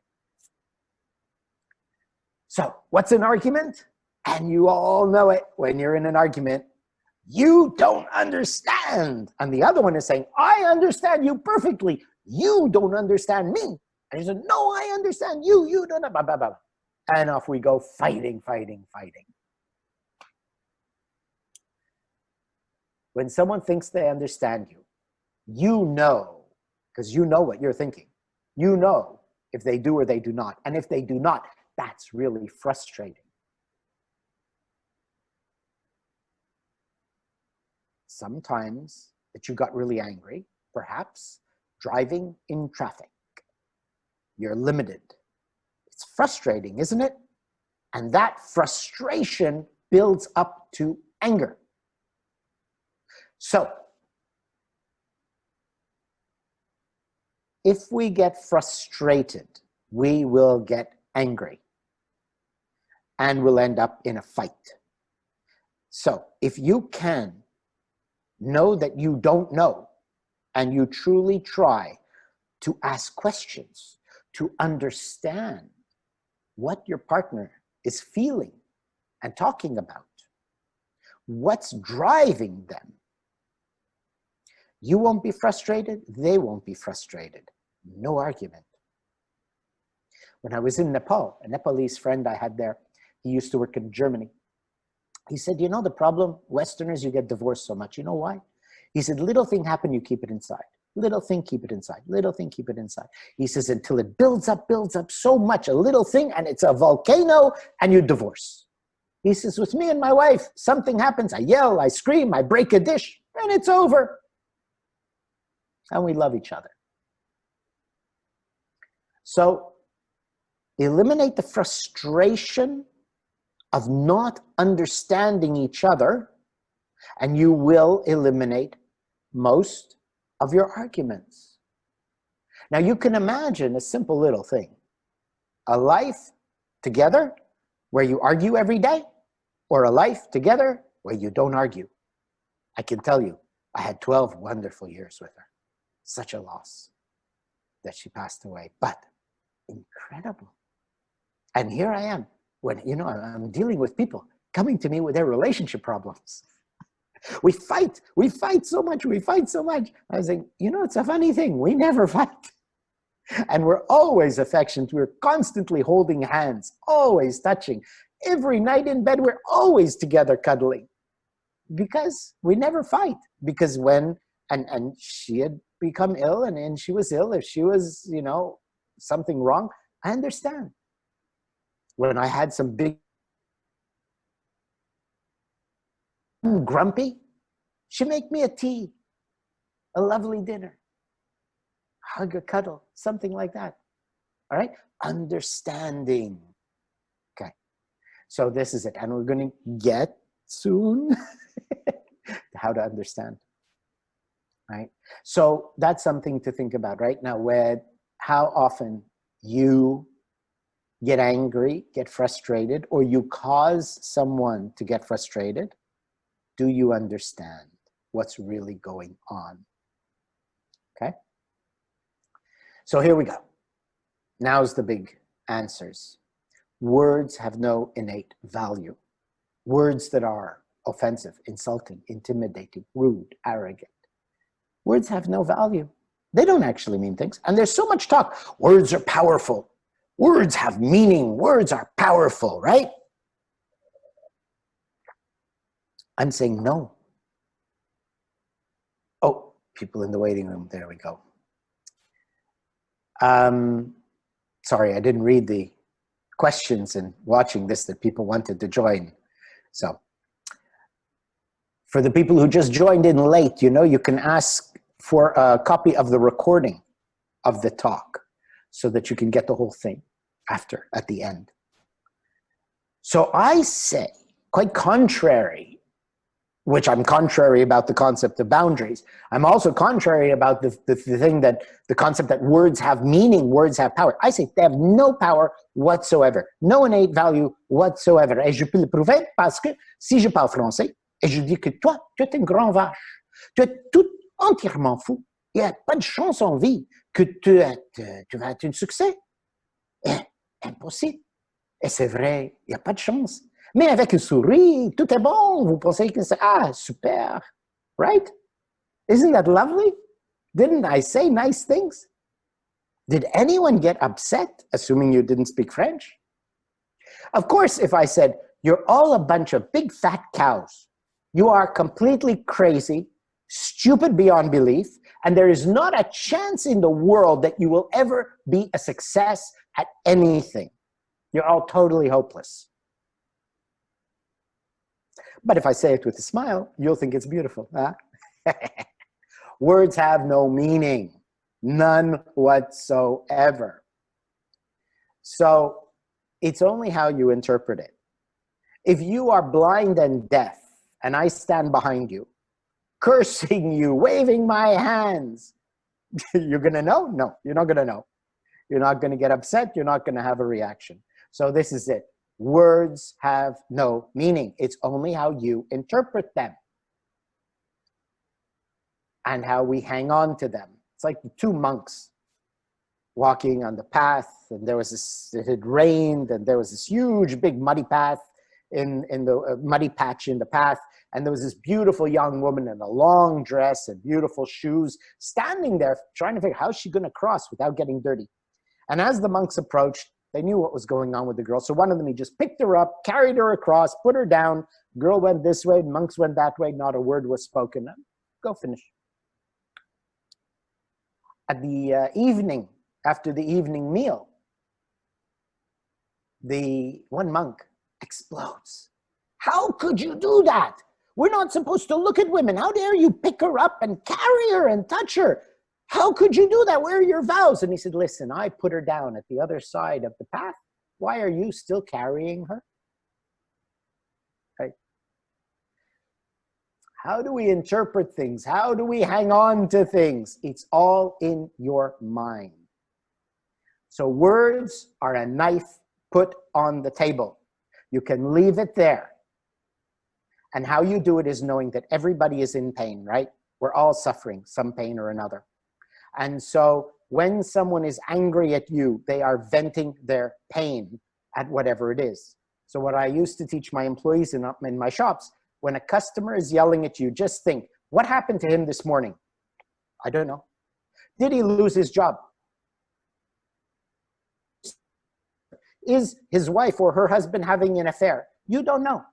So what's an argument? And you all know it when you're in an argument. You don't understand. And the other one is saying, I understand you perfectly. You don't understand me. And you say, no, I understand you. You don't. Blah, blah, blah. And off we go, fighting, fighting, fighting. When someone thinks they understand you, you know, because you know what you're thinking. You know if they do or they do not. And if they do not, that's really frustrating. Sometimes that you got really angry, perhaps driving in traffic. You're limited. It's frustrating, isn't it? And that frustration builds up to anger. So, if we get frustrated, we will get angry and we'll end up in a fight. So, if you can know that you don't know and you truly try to ask questions, to understand what your partner is feeling and talking about, what's driving them, you won't be frustrated, they won't be frustrated. No argument. When I was in Nepal, a Nepalese friend I had there, he used to work in Germany. He said, you know the problem, Westerners, you get divorced so much. You know why? He said, little thing happen, you keep it inside. Little thing, keep it inside. Little thing, keep it inside. He says, until it builds up so much, a little thing, and it's a volcano, and you divorce. He says, with me and my wife, something happens, I yell, I scream, I break a dish, and it's over. And we love each other. So eliminate the frustration of not understanding each other, and you will eliminate most of your arguments. Now you can imagine a simple little thing. A life together where you argue every day, or a life together where you don't argue. I can tell you, I had 12 wonderful years with her. Such a loss that she passed away, but incredible. And here I am, when, you know, I'm dealing with people coming to me with their relationship problems. We fight so much, I was like, you know, it's a funny thing, we never fight. And we're always affectionate, we're constantly holding hands, always touching. Every night in bed, we're always together cuddling. Because we never fight. Because when, and she had become ill, and she was ill, if she was, you know, something wrong, I understand. When I had some big, grumpy, she make me a tea, a lovely dinner, hug or cuddle, something like that. All right? Understanding. Okay. So this is it. And we're going to get soon how to understand. Right? So that's something to think about right now, where how often you get angry, get frustrated, or you cause someone to get frustrated. Do you understand what's really going on? Okay? So here we go. Now's the big answers. Words have no innate value. Words that are offensive, insulting, intimidating, rude, arrogant. Words have no value. They don't actually mean things. And there's so much talk. Words are powerful. Words have meaning. Words are powerful, right? I'm saying no. Oh, people in the waiting room. There we go. Sorry, I didn't read the questions and watching this that people wanted to join. So for the people who just joined in late, you know, you can ask for a copy of the recording of the talk so that you can get the whole thing after, at the end. So I say, quite contrary, which I'm contrary about the concept of boundaries. I'm also contrary about the thing that, the concept that words have meaning, words have power. I say they have no power whatsoever, no innate value whatsoever. Et je peux le prouver parce que si je parle français et je dis que toi, tu es une grande vache, tu es tout entièrement fou, il n'y a pas de chance en vie que tu vas être un succès. Impossible. Et c'est vrai, il n'y a pas de chance. Mais avec un sourire, tout est bon. Vous pensez que c'est, ah, super. Right? Isn't that lovely? Didn't I say nice things? Did anyone get upset, assuming you didn't speak French? Of course, if I said, you're all a bunch of big fat cows, you are completely crazy, stupid beyond belief, and there is not a chance in the world that you will ever be a success at anything. You're all totally hopeless. But if I say it with a smile, you'll think it's beautiful. Huh? Words have no meaning, none whatsoever. So it's only how you interpret it. If you are blind and deaf, and I stand behind you, cursing you, waving my hands, you're going to know? No, you're not going to know. You're not going to get upset. You're not going to have a reaction. So this is it. Words have no meaning. It's only how you interpret them and how we hang on to them. It's like the two monks walking on the path, and there was this, it had rained, and there was this huge big muddy path in the muddy patch in the path, and there was this beautiful young woman in a long dress and beautiful shoes standing there trying to figure out how's she going to cross without getting dirty. And as the monks approached, They knew what was going on with the girl. So one of them, he just picked her up, carried her across, put her down. Girl went this way, monks went that way. Not a word was spoken. Go finish. At the evening, after the evening meal, the one monk explodes. How could you do that? We're not supposed to look at women. How dare you pick her up and carry her and touch her? How could you do that? Where are your vows? And he said, listen, I put her down at the other side of the path. Why are you still carrying her? Right? How do we interpret things? How do we hang on to things? It's all in your mind. So words are a knife put on the table. You can leave it there. And how you do it is knowing that everybody is in pain, right? We're all suffering some pain or another. And so when someone is angry at you, they are venting their pain at whatever it is. So what I used to teach my employees in my shops, when a customer is yelling at you, just think, what happened to him this morning? I don't know. Did he lose his job? Is his wife or her husband having an affair? You don't know.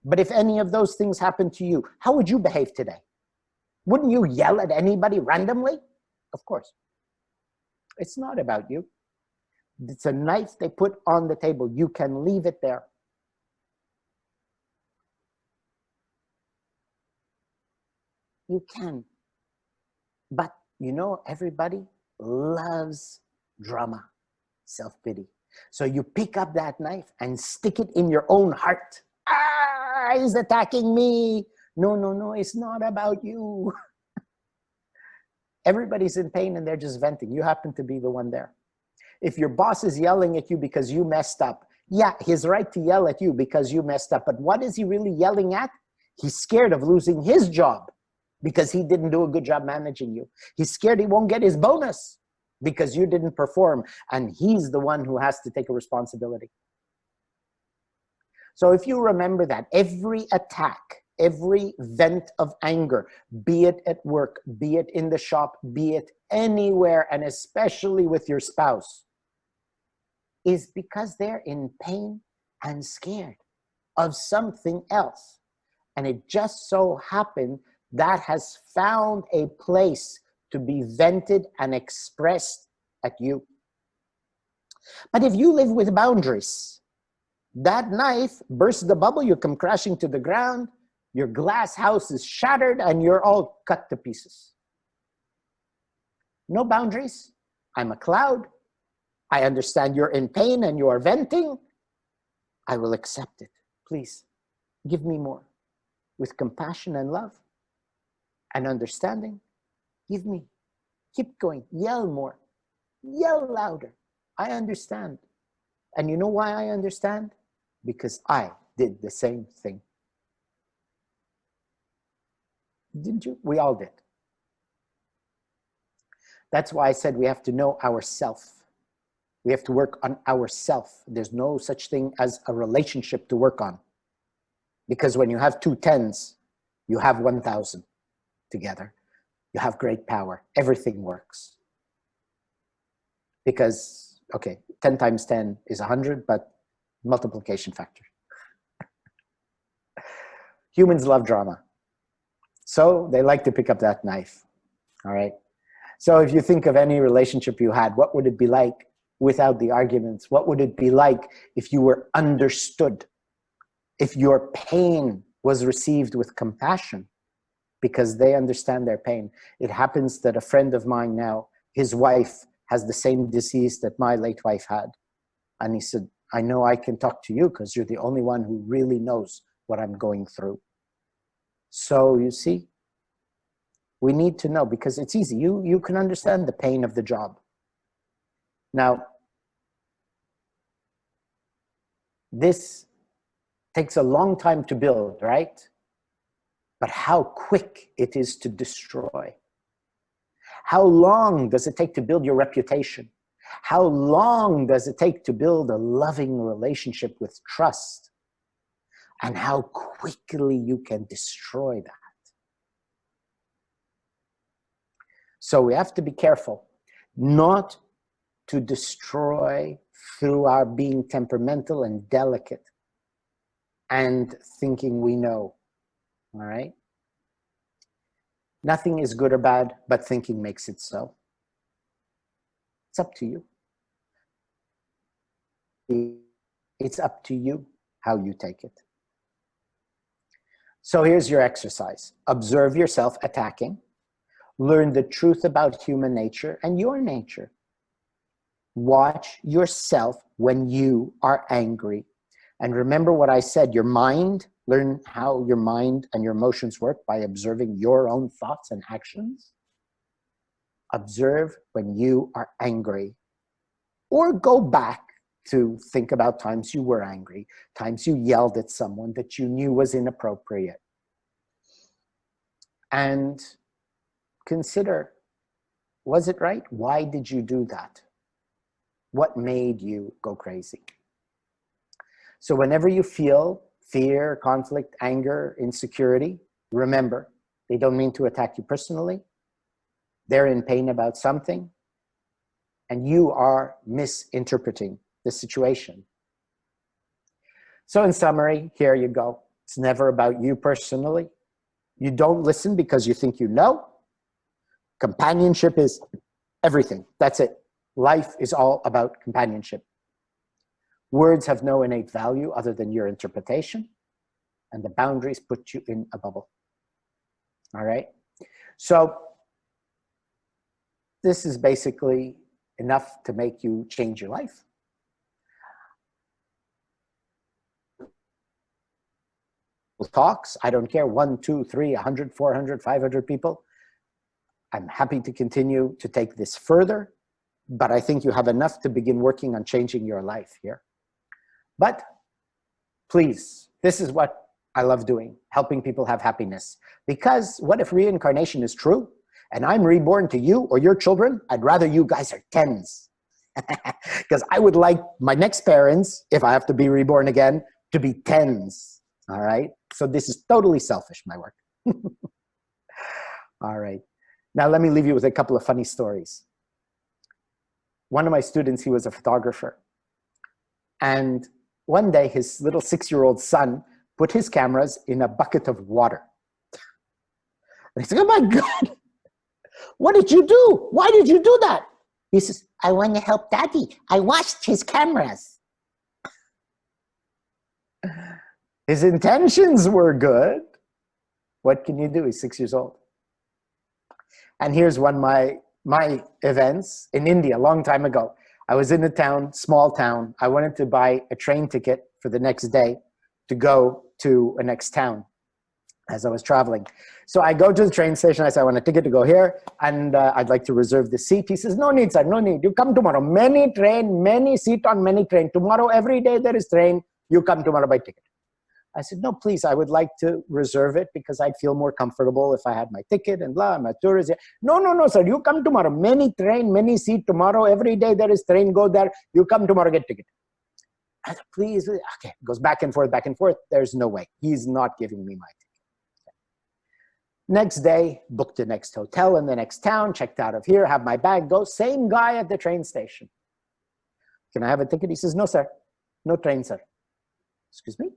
But if any of those things happen to you, how would you behave today? Wouldn't you yell at anybody randomly? Of course. It's not about you. It's a knife they put on the table. You can leave it there. You can. But you know, everybody loves drama, self-pity. So you pick up that knife and stick it in your own heart. Ah, he's attacking me. No, no, no, it's not about you. Everybody's in pain and they're just venting. You happen to be the one there. If your boss is yelling at you because you messed up, yeah, he's right to yell at you because you messed up. But what is he really yelling at? He's scared of losing his job because he didn't do a good job managing you. He's scared he won't get his bonus because you didn't perform. And he's the one who has to take a responsibility. So if you remember that, every attack, every vent of anger, be it at work, be it in the shop, be it anywhere, and especially with your spouse, is because they're in pain and scared of something else. And it just so happened that has found a place to be vented and expressed at you. But if you live with boundaries, that knife bursts the bubble, you come crashing to the ground, your glass house is shattered, and you're all cut to pieces. No boundaries. I'm a cloud. I understand you're in pain and you are venting. I will accept it. Please, give me more. With compassion and love and understanding, give me. Keep going. Yell more. Yell louder. I understand. And you know why I understand? Because I did the same thing. Didn't you? We all did. That's why I said we have to know ourself. We have to work on ourself. There's no such thing as a relationship to work on. Because when you have two tens, you have 1,000 together. You have great power. Everything works. Because, okay, 10 times 10 is 100, but multiplication factor. Humans love drama. So they like to pick up that knife, all right? So if you think of any relationship you had, what would it be like without the arguments? What would it be like if you were understood? If your pain was received with compassion because they understand their pain. It happens that a friend of mine now, his wife has the same disease that my late wife had. And he said, I know I can talk to you because you're the only one who really knows what I'm going through. So you see, we need to know because it's easy. You can understand the pain of the job. Now, this takes a long time to build, right? But how quick it is to destroy. How long does it take to build your reputation? How long does it take to build a loving relationship with trust? And how quickly you can destroy that. So we have to be careful not to destroy through our being temperamental and delicate and thinking we know, all right? Nothing is good or bad, but thinking makes it so. It's up to you. It's up to you how you take it. So here's your exercise. Observe yourself attacking. Learn the truth about human nature and your nature. Watch yourself when you are angry. And remember what I said, your mind, learn how your mind and your emotions work by observing your own thoughts and actions. Observe when you are angry. Or go back to think about times you were angry, times you yelled at someone that you knew was inappropriate. And consider, was it right? Why did you do that? What made you go crazy? So whenever you feel fear, conflict, anger, insecurity, remember, they don't mean to attack you personally. They're in pain about something, and you are misinterpreting the situation. So in summary, here you go. It's never about you personally. You don't listen because you think you know. Companionship is everything. That's it. Life is all about companionship. Words have no innate value other than your interpretation, and the boundaries put you in a bubble. All right? So this is basically enough to make you change your life. Talks, I don't care, 1, 2, 3, 100, 400, 500 people. I'm happy to continue to take this further, but I think you have enough to begin working on changing your life here. But please, this is what I love doing, helping people have happiness. Because what if reincarnation is true and I'm reborn to you or your children? I'd rather you guys are 10s. Because I would like my next parents, if I have to be reborn again, to be 10s. All right? So this is totally selfish, my work. All right. Now let me leave you with a couple of funny stories. One of my students, he was a photographer. And one day his little 6-year-old son put his cameras in a bucket of water. And he said, oh my God, what did you do? Why did you do that? He says, I want to help Daddy. I washed his cameras. His intentions were good. What can you do? He's 6 years old. And here's one of my events in India a long time ago. I was in a town, small town. I wanted to buy a train ticket for the next day to go to a next town as I was traveling. So I go to the train station. I say, I want a ticket to go here, and I'd like to reserve the seat. He says, no need, sir, no need. You come tomorrow. Many train, many seat on many train. Tomorrow, every day there is train. You come tomorrow by ticket. I said, no, please, I would like to reserve it because I'd feel more comfortable if I had my ticket and blah, I'm a tourist. No, no, no, sir, you come tomorrow. Many train, many seat tomorrow. Every day there is train, go there. You come tomorrow, get ticket. I said, please, okay. Goes back and forth, back and forth. There's no way. He's not giving me my ticket. Okay. Next day, booked the next hotel in the next town, checked out of here, have my bag, go. Same guy at the train station. Can I have a ticket? He says, no, sir. No train, sir. Excuse me?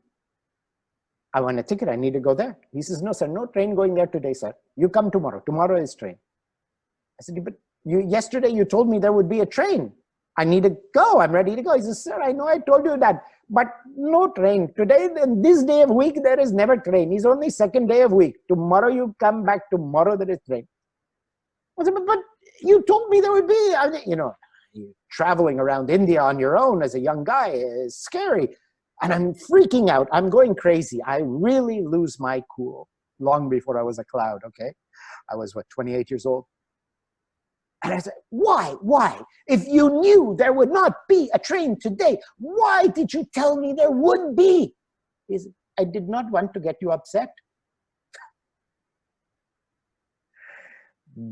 I want a ticket. I need to go there. He says, no, sir, no train going there today, sir. You come tomorrow. Tomorrow is train. I said, but yesterday you told me there would be a train. I need to go. I'm ready to go. He says, sir, I know I told you that, but no train. Today, this day of week, there is never train. It's only second day of week. Tomorrow you come back. Tomorrow there is train. I said, but you told me there would be, you know, traveling around India on your own as a young guy is scary. And I'm freaking out. I'm going crazy. I really lose my cool long before I was a cloud, okay? I was, what, 28 years old? And I said, why? Why? If you knew there would not be a train today, why did you tell me there would be? He said, I did not want to get you upset.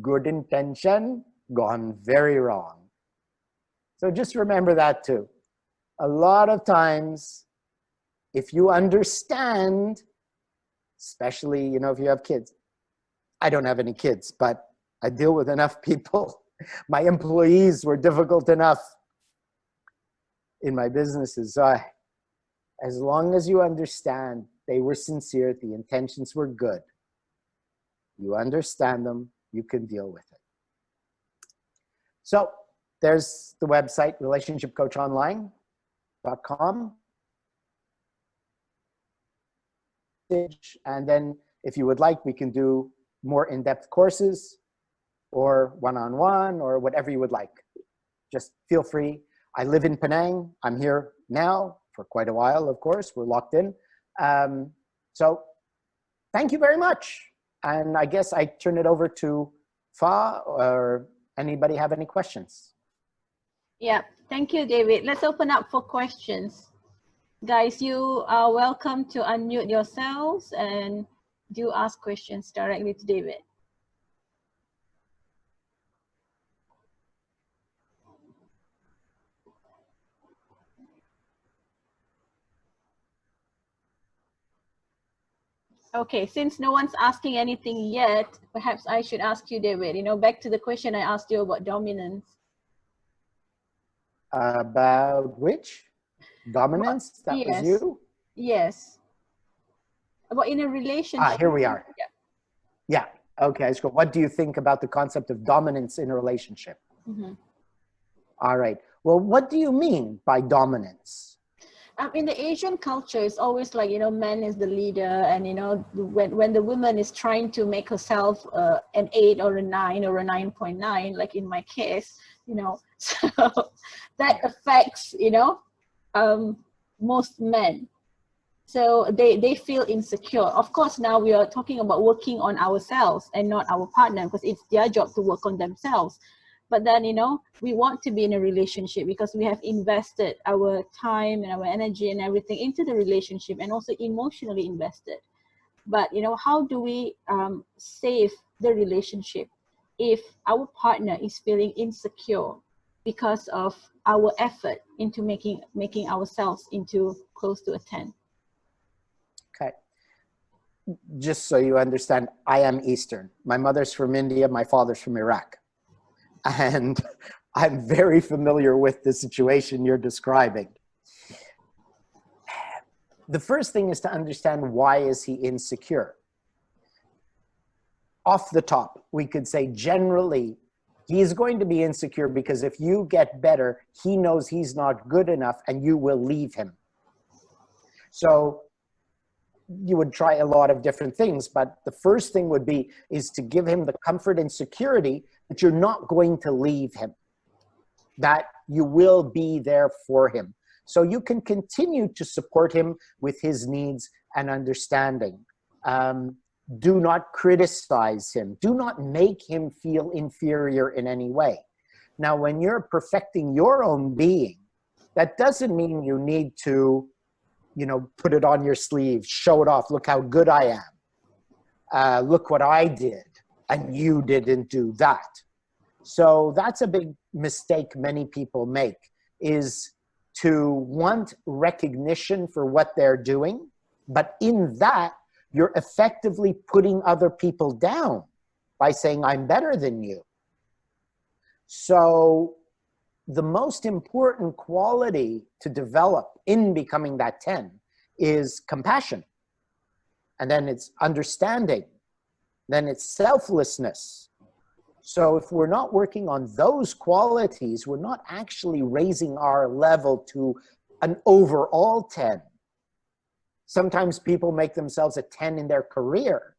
Good intention, gone very wrong. So just remember that too. A lot of times, if you understand, especially, you know, if you have kids, I don't have any kids, but I deal with enough people My employees were difficult enough in my businesses. So as long as you understand they were sincere, the intentions were good, you understand them, you can deal with it. So there's the website, relationshipcoachonline.com. And then if you would like, we can do more in-depth courses or one-on-one or whatever you would like. Just feel free. I live in Penang. I'm here now for quite a while, of course. We're locked in. So thank you very much. And I guess I turn it over to Fa, or anybody have any questions? Yeah, thank you, David. Let's open up for questions. Guys, you are welcome to unmute yourselves and do ask questions directly to David. Okay, since no one's asking anything yet, perhaps I should ask you, David, you know, back to the question I asked you about dominance. About which? Dominance? That was you? Yes. About in a relationship. Here we are. Yeah. Okay. So what do you think about the concept of dominance in a relationship? Mm-hmm. All right. Well, what do you mean by dominance? In the Asian culture, it's always like, you know, man is the leader, and, you know, when the woman is trying to make herself an 8 or a 9 or a 9.9, like in my case, you know, so that affects, you know, most men. So they feel insecure. Of course, now we are talking about working on ourselves and not our partner, because it's their job to work on themselves. But then, you know, we want to be in a relationship because we have invested our time and our energy and everything into the relationship, and also emotionally invested. But, you know, how do we save the relationship if our partner is feeling insecure because of our effort into making ourselves into close to a 10? Okay. Just so you understand, I am Eastern. My mother's from India, my father's from Iraq. And I'm very familiar with the situation you're describing. The first thing is to understand, why is he insecure? Off the top, we could say generally, he's going to be insecure because if you get better, he knows he's not good enough and you will leave him. So you would try a lot of different things, but the first thing would be is to give him the comfort and security that you're not going to leave him, that you will be there for him. So you can continue to support him with his needs and understanding. Do not criticize him. Do not make him feel inferior in any way. Now, when you're perfecting your own being, that doesn't mean you need to, you know, put it on your sleeve, show it off. Look how good I am. Look what I did, and you didn't do that. So that's a big mistake many people make, is to want recognition for what they're doing. But in that, you're effectively putting other people down by saying, I'm better than you. So the most important quality to develop in becoming that 10 is compassion. And then it's understanding. Then it's selflessness. So if we're not working on those qualities, we're not actually raising our level to an overall 10. Sometimes people make themselves a 10 in their career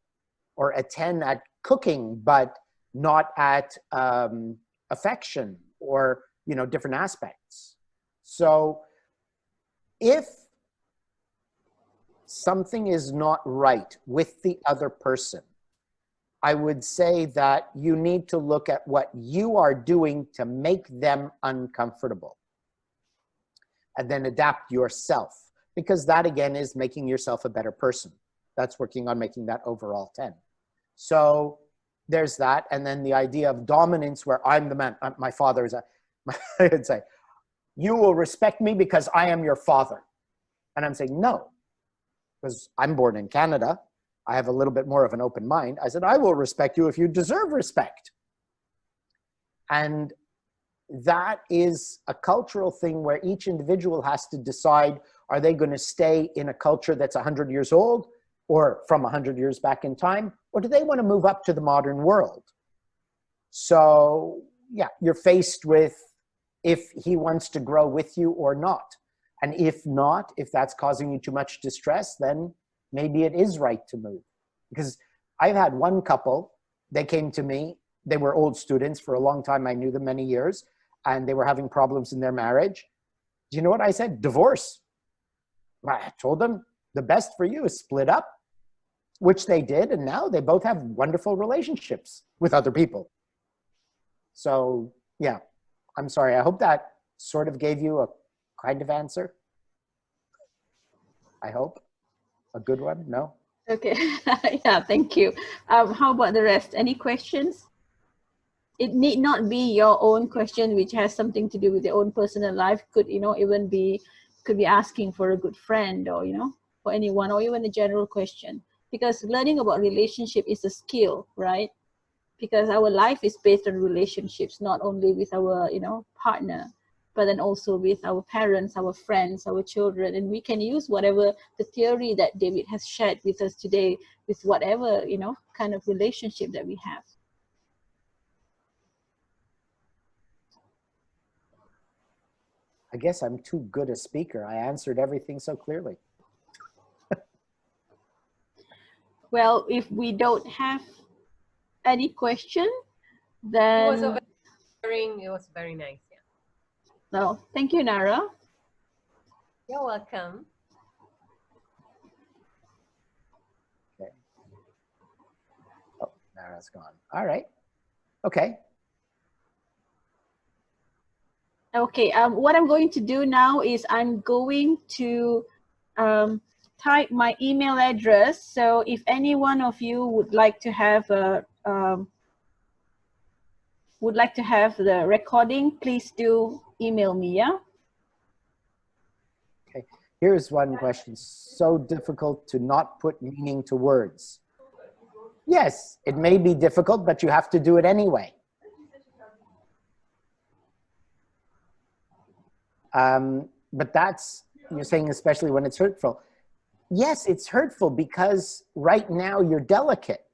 or a 10 at cooking, but not at affection or, you know, different aspects. So if something is not right with the other person, I would say that you need to look at what you are doing to make them uncomfortable, and then adapt yourself, because that again is making yourself a better person. That's working on making that overall 10. So there's that. And then the idea of dominance, where I'm the man. My father is I would say, you will respect me because I am your father. And I'm saying, no, because I'm born in Canada. I have a little bit more of an open mind. I said, I will respect you if you deserve respect. And that is a cultural thing where each individual has to decide, are they going to stay in a culture that's 100 years old or from 100 years back in time, or do they want to move up to the modern world? So yeah, you're faced with if he wants to grow with you or not. And if not, if that's causing you too much distress, then maybe it is right to move. Because I've had one couple, they came to me, they were old students for a long time, I knew them many years, and they were having problems in their marriage. Do you know what I said? Divorce. I told them the best for you is split up, which they did, and now they both have wonderful relationships with other people. So yeah, I'm sorry. I hope that sort of gave you a kind of answer. I hope. A good one? No? Okay. Yeah, thank you. How about the rest? Any questions? It need not be your own question, which has something to do with your own personal life. Could, even be, could be asking for a good friend, or, for anyone, or even a general question. Because learning about relationship is a skill, right? Because our life is based on relationships, not only with our, partner, but then also with our parents, our friends, our children. And we can use whatever the theory that David has shared with us today with whatever, kind of relationship that we have. I guess I'm too good a speaker. I answered everything so clearly. Well, if we don't have any question, then... It was it was very nice. Yeah. No, thank you, Nara. You're welcome. Okay. Oh, Nara's gone. All right. Okay. Okay, what I'm going to do now is I'm going to type my email address. So if any one of you would like to have the recording, please do email me, yeah? Okay. Here's one question. So difficult to not put meaning to words. Yes, it may be difficult, but you have to do it anyway. But that's, you're saying especially when it's hurtful. Yes, it's hurtful because right now you're delicate,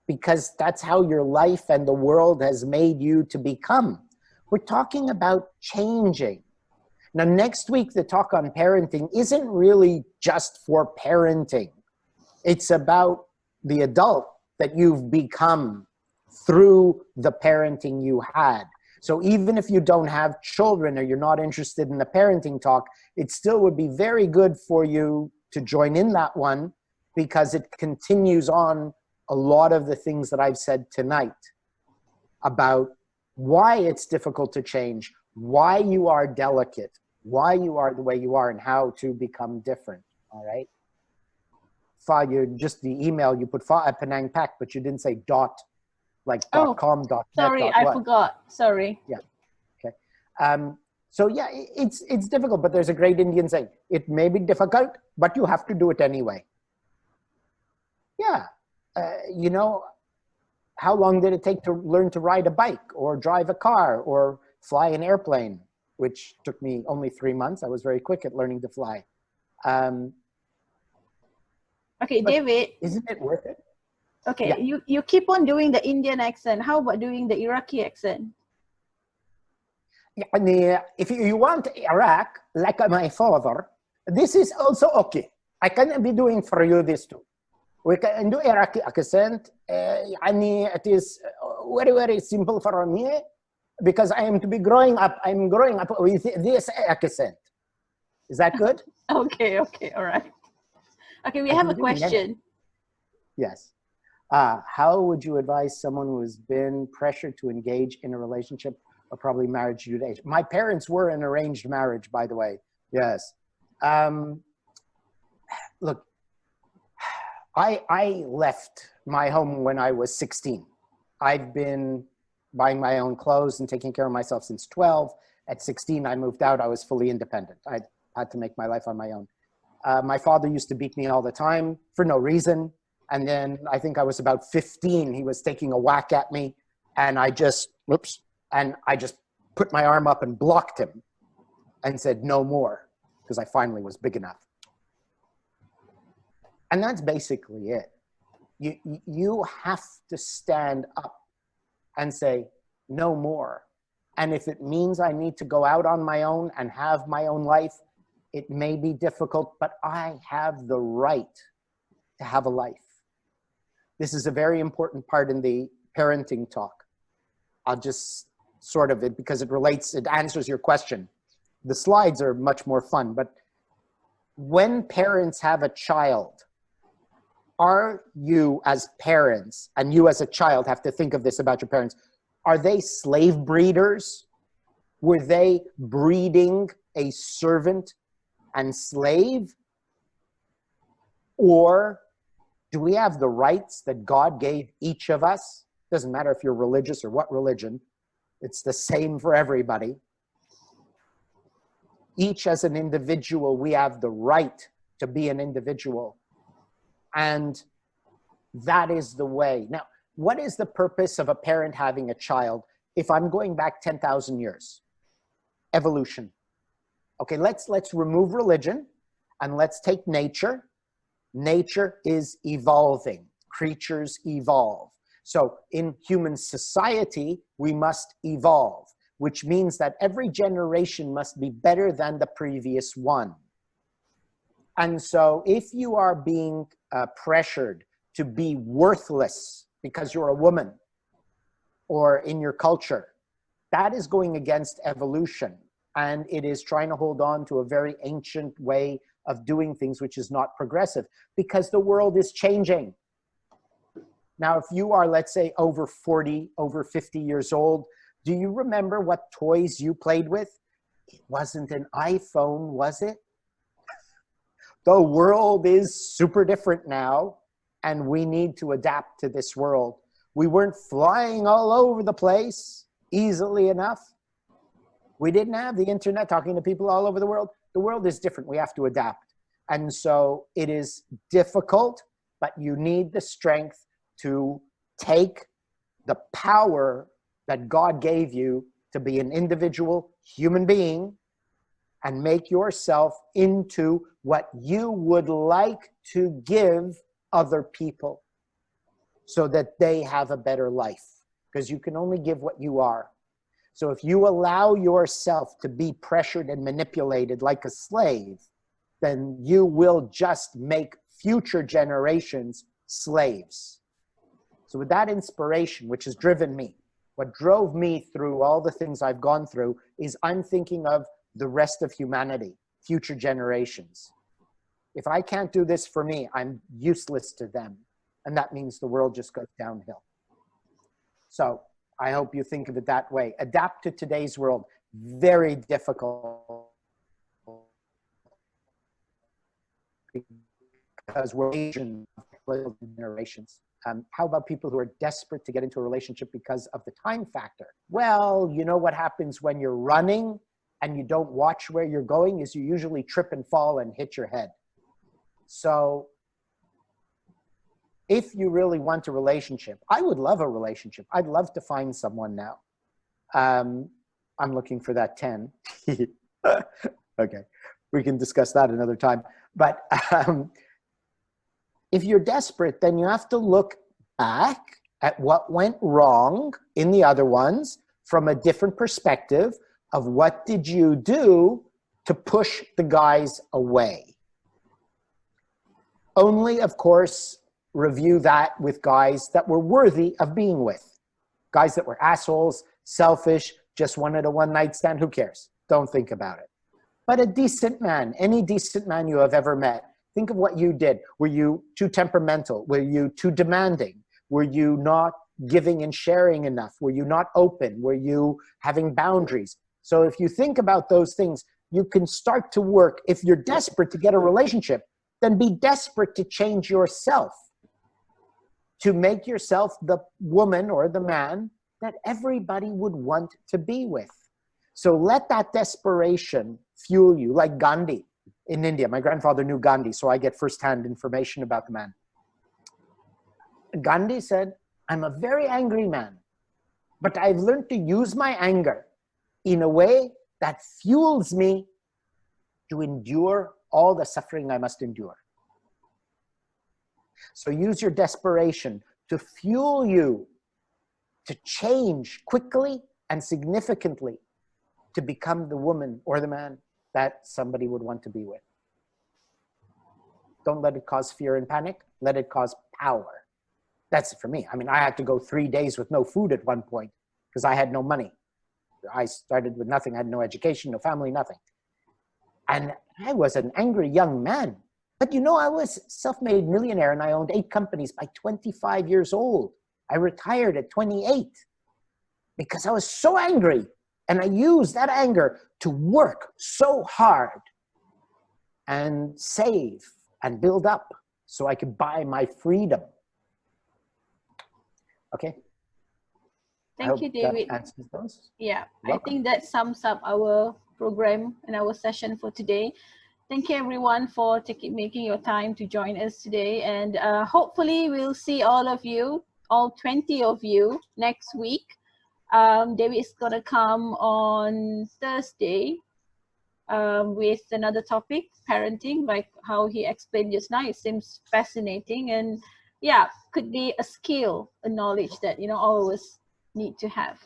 because that's how your life and the world has made you to become. We're talking about changing. Now, next week, the talk on parenting isn't really just for parenting. It's about the adult that you've become through the parenting you had. So even if you don't have children or you're not interested in the parenting talk, it still would be very good for you to join in that one, because it continues on a lot of the things that I've said tonight about why it's difficult to change, why you are delicate, why you are the way you are, and how to become different. All right. Just the email, you put at penangpac, but you didn't say dot, like .com, .net, sorry, I forgot. Sorry. Yeah. Okay. So yeah, it's difficult, but there's a great Indian saying, it may be difficult, but you have to do it anyway. Yeah. How long did it take to learn to ride a bike or drive a car or fly an airplane, which took me only 3 months. I was very quick at learning to fly. Okay, David. Isn't it worth it? Okay, yeah. you keep on doing the Indian accent. How about doing the Iraqi accent? Yeah, if you want Iraq, like my father, this is also okay. I can be doing for you this too. We can do Iraqi accent. It is very, very simple for me because I am to be growing up. I'm growing up with this accent. Is that good? Okay, all right. Okay, we have a question. Yes. How would you advise someone who has been pressured to engage in a relationship or probably marriage due to age? My parents were in arranged marriage, by the way. Yes. Look, I left my home when I was 16. I've been buying my own clothes and taking care of myself since 12. At 16, I moved out. I was fully independent. I had to make my life on my own. My father used to beat me all the time for no reason. And then I think I was about 15. He was taking a whack at me. And I just, whoops, And I just put my arm up and blocked him and said, no more, because I finally was big enough. And that's basically it. You have to stand up and say, no more. And if it means I need to go out on my own and have my own life, it may be difficult, but I have the right to have a life. This is a very important part in the parenting talk. I'll just sort of, because it answers your question. The slides are much more fun, but when parents have a child, are you as parents, and you as a child have to think of this about your parents, are they slave breeders? Were they breeding a servant and slave? Or do we have the rights that God gave each of us? Doesn't matter if you're religious or what religion, it's the same for everybody. Each as an individual, we have the right to be an individual. And that is the way. Now, what is the purpose of a parent having a child? If I'm going back 10,000 years, evolution. Okay, let's remove religion and let's take nature. Nature is evolving. Creatures evolve. So in human society, we must evolve, which means that every generation must be better than the previous one. And so if you are being pressured to be worthless because you're a woman or in your culture, that is going against evolution. And it is trying to hold on to a very ancient way of doing things, which is not progressive, because the world is changing. Now, if you are, let's say, over 40, over 50 years old, do you remember what toys you played with? It wasn't an iPhone, was it? The world is super different now, and we need to adapt to this world. We weren't flying all over the place easily enough. We didn't have the internet talking to people all over the world. The world is different. We have to adapt. And so it is difficult, but you need the strength to take the power that God gave you to be an individual human being and make yourself into what you would like to give other people so that they have a better life, because you can only give what you are. So if you allow yourself to be pressured and manipulated like a slave, then you will just make future generations slaves. So with that inspiration, which has driven me, what drove me through all the things I've gone through is I'm thinking of the rest of humanity, future generations. If I can't do this for me, I'm useless to them. And that means the world just goes downhill. So I hope you think of it that way. Adapt to today's world. Very difficult, because we're Asian generations. How about people who are desperate to get into a relationship because of the time factor? Well, you know what happens when you're running and you don't watch where you're going is you usually trip and fall and hit your head. So if you really want a relationship, I would love a relationship. I'd love to find someone now. I'm looking for that 10. Okay, we can discuss that another time. But if you're desperate, then you have to look back at what went wrong in the other ones from a different perspective of what did you do to push the guys away. Only, of course, review that with guys that were worthy of being with. Guys that were assholes, selfish, just wanted a one-night stand, who cares? Don't think about it. But a decent man, any decent man you have ever met, think of what you did. Were you too temperamental? Were you too demanding? Were you not giving and sharing enough? Were you not open? Were you having boundaries? So if you think about those things, you can start to work. If you're desperate to get a relationship, then be desperate to change yourself, to make yourself the woman or the man that everybody would want to be with. So let that desperation fuel you, like Gandhi in India. My grandfather knew Gandhi, so I get firsthand information about the man. Gandhi said, I'm a very angry man. but I've learned to use my anger in a way that fuels me to endure all the suffering I must endure. So use your desperation to fuel you to change quickly and significantly to become the woman or the man that somebody would want to be with. Don't let it cause fear and panic. Let it cause power. That's it for me. I mean, I had to go 3 days with no food at one point because I had no money. I started with nothing. I had no education, no family, nothing. And I was an angry young man. But you know, I was self-made millionaire and I owned 8 companies by 25 years old. I retired at 28 because I was so angry. And I used that anger to work so hard and save and build up so I could buy my freedom. Okay. Thank you, David. That answers those. Yeah, Welcome. I think that sums up our program and our session for today. Thank you everyone for making your time to join us today. And hopefully we'll see all of you, all 20 of you next week. David is gonna come on Thursday with another topic, parenting, like how he explained just now. It seems fascinating, and yeah, could be a skill, a knowledge that, you know, all of us need to have.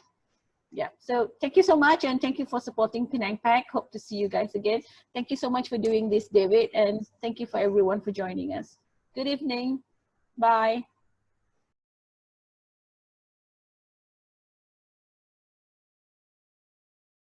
Yeah, so thank you so much, and thank you for supporting penangpac. Hope to see you guys again. Thank you so much for doing this, David, and thank you for everyone for joining us. Good evening. Bye.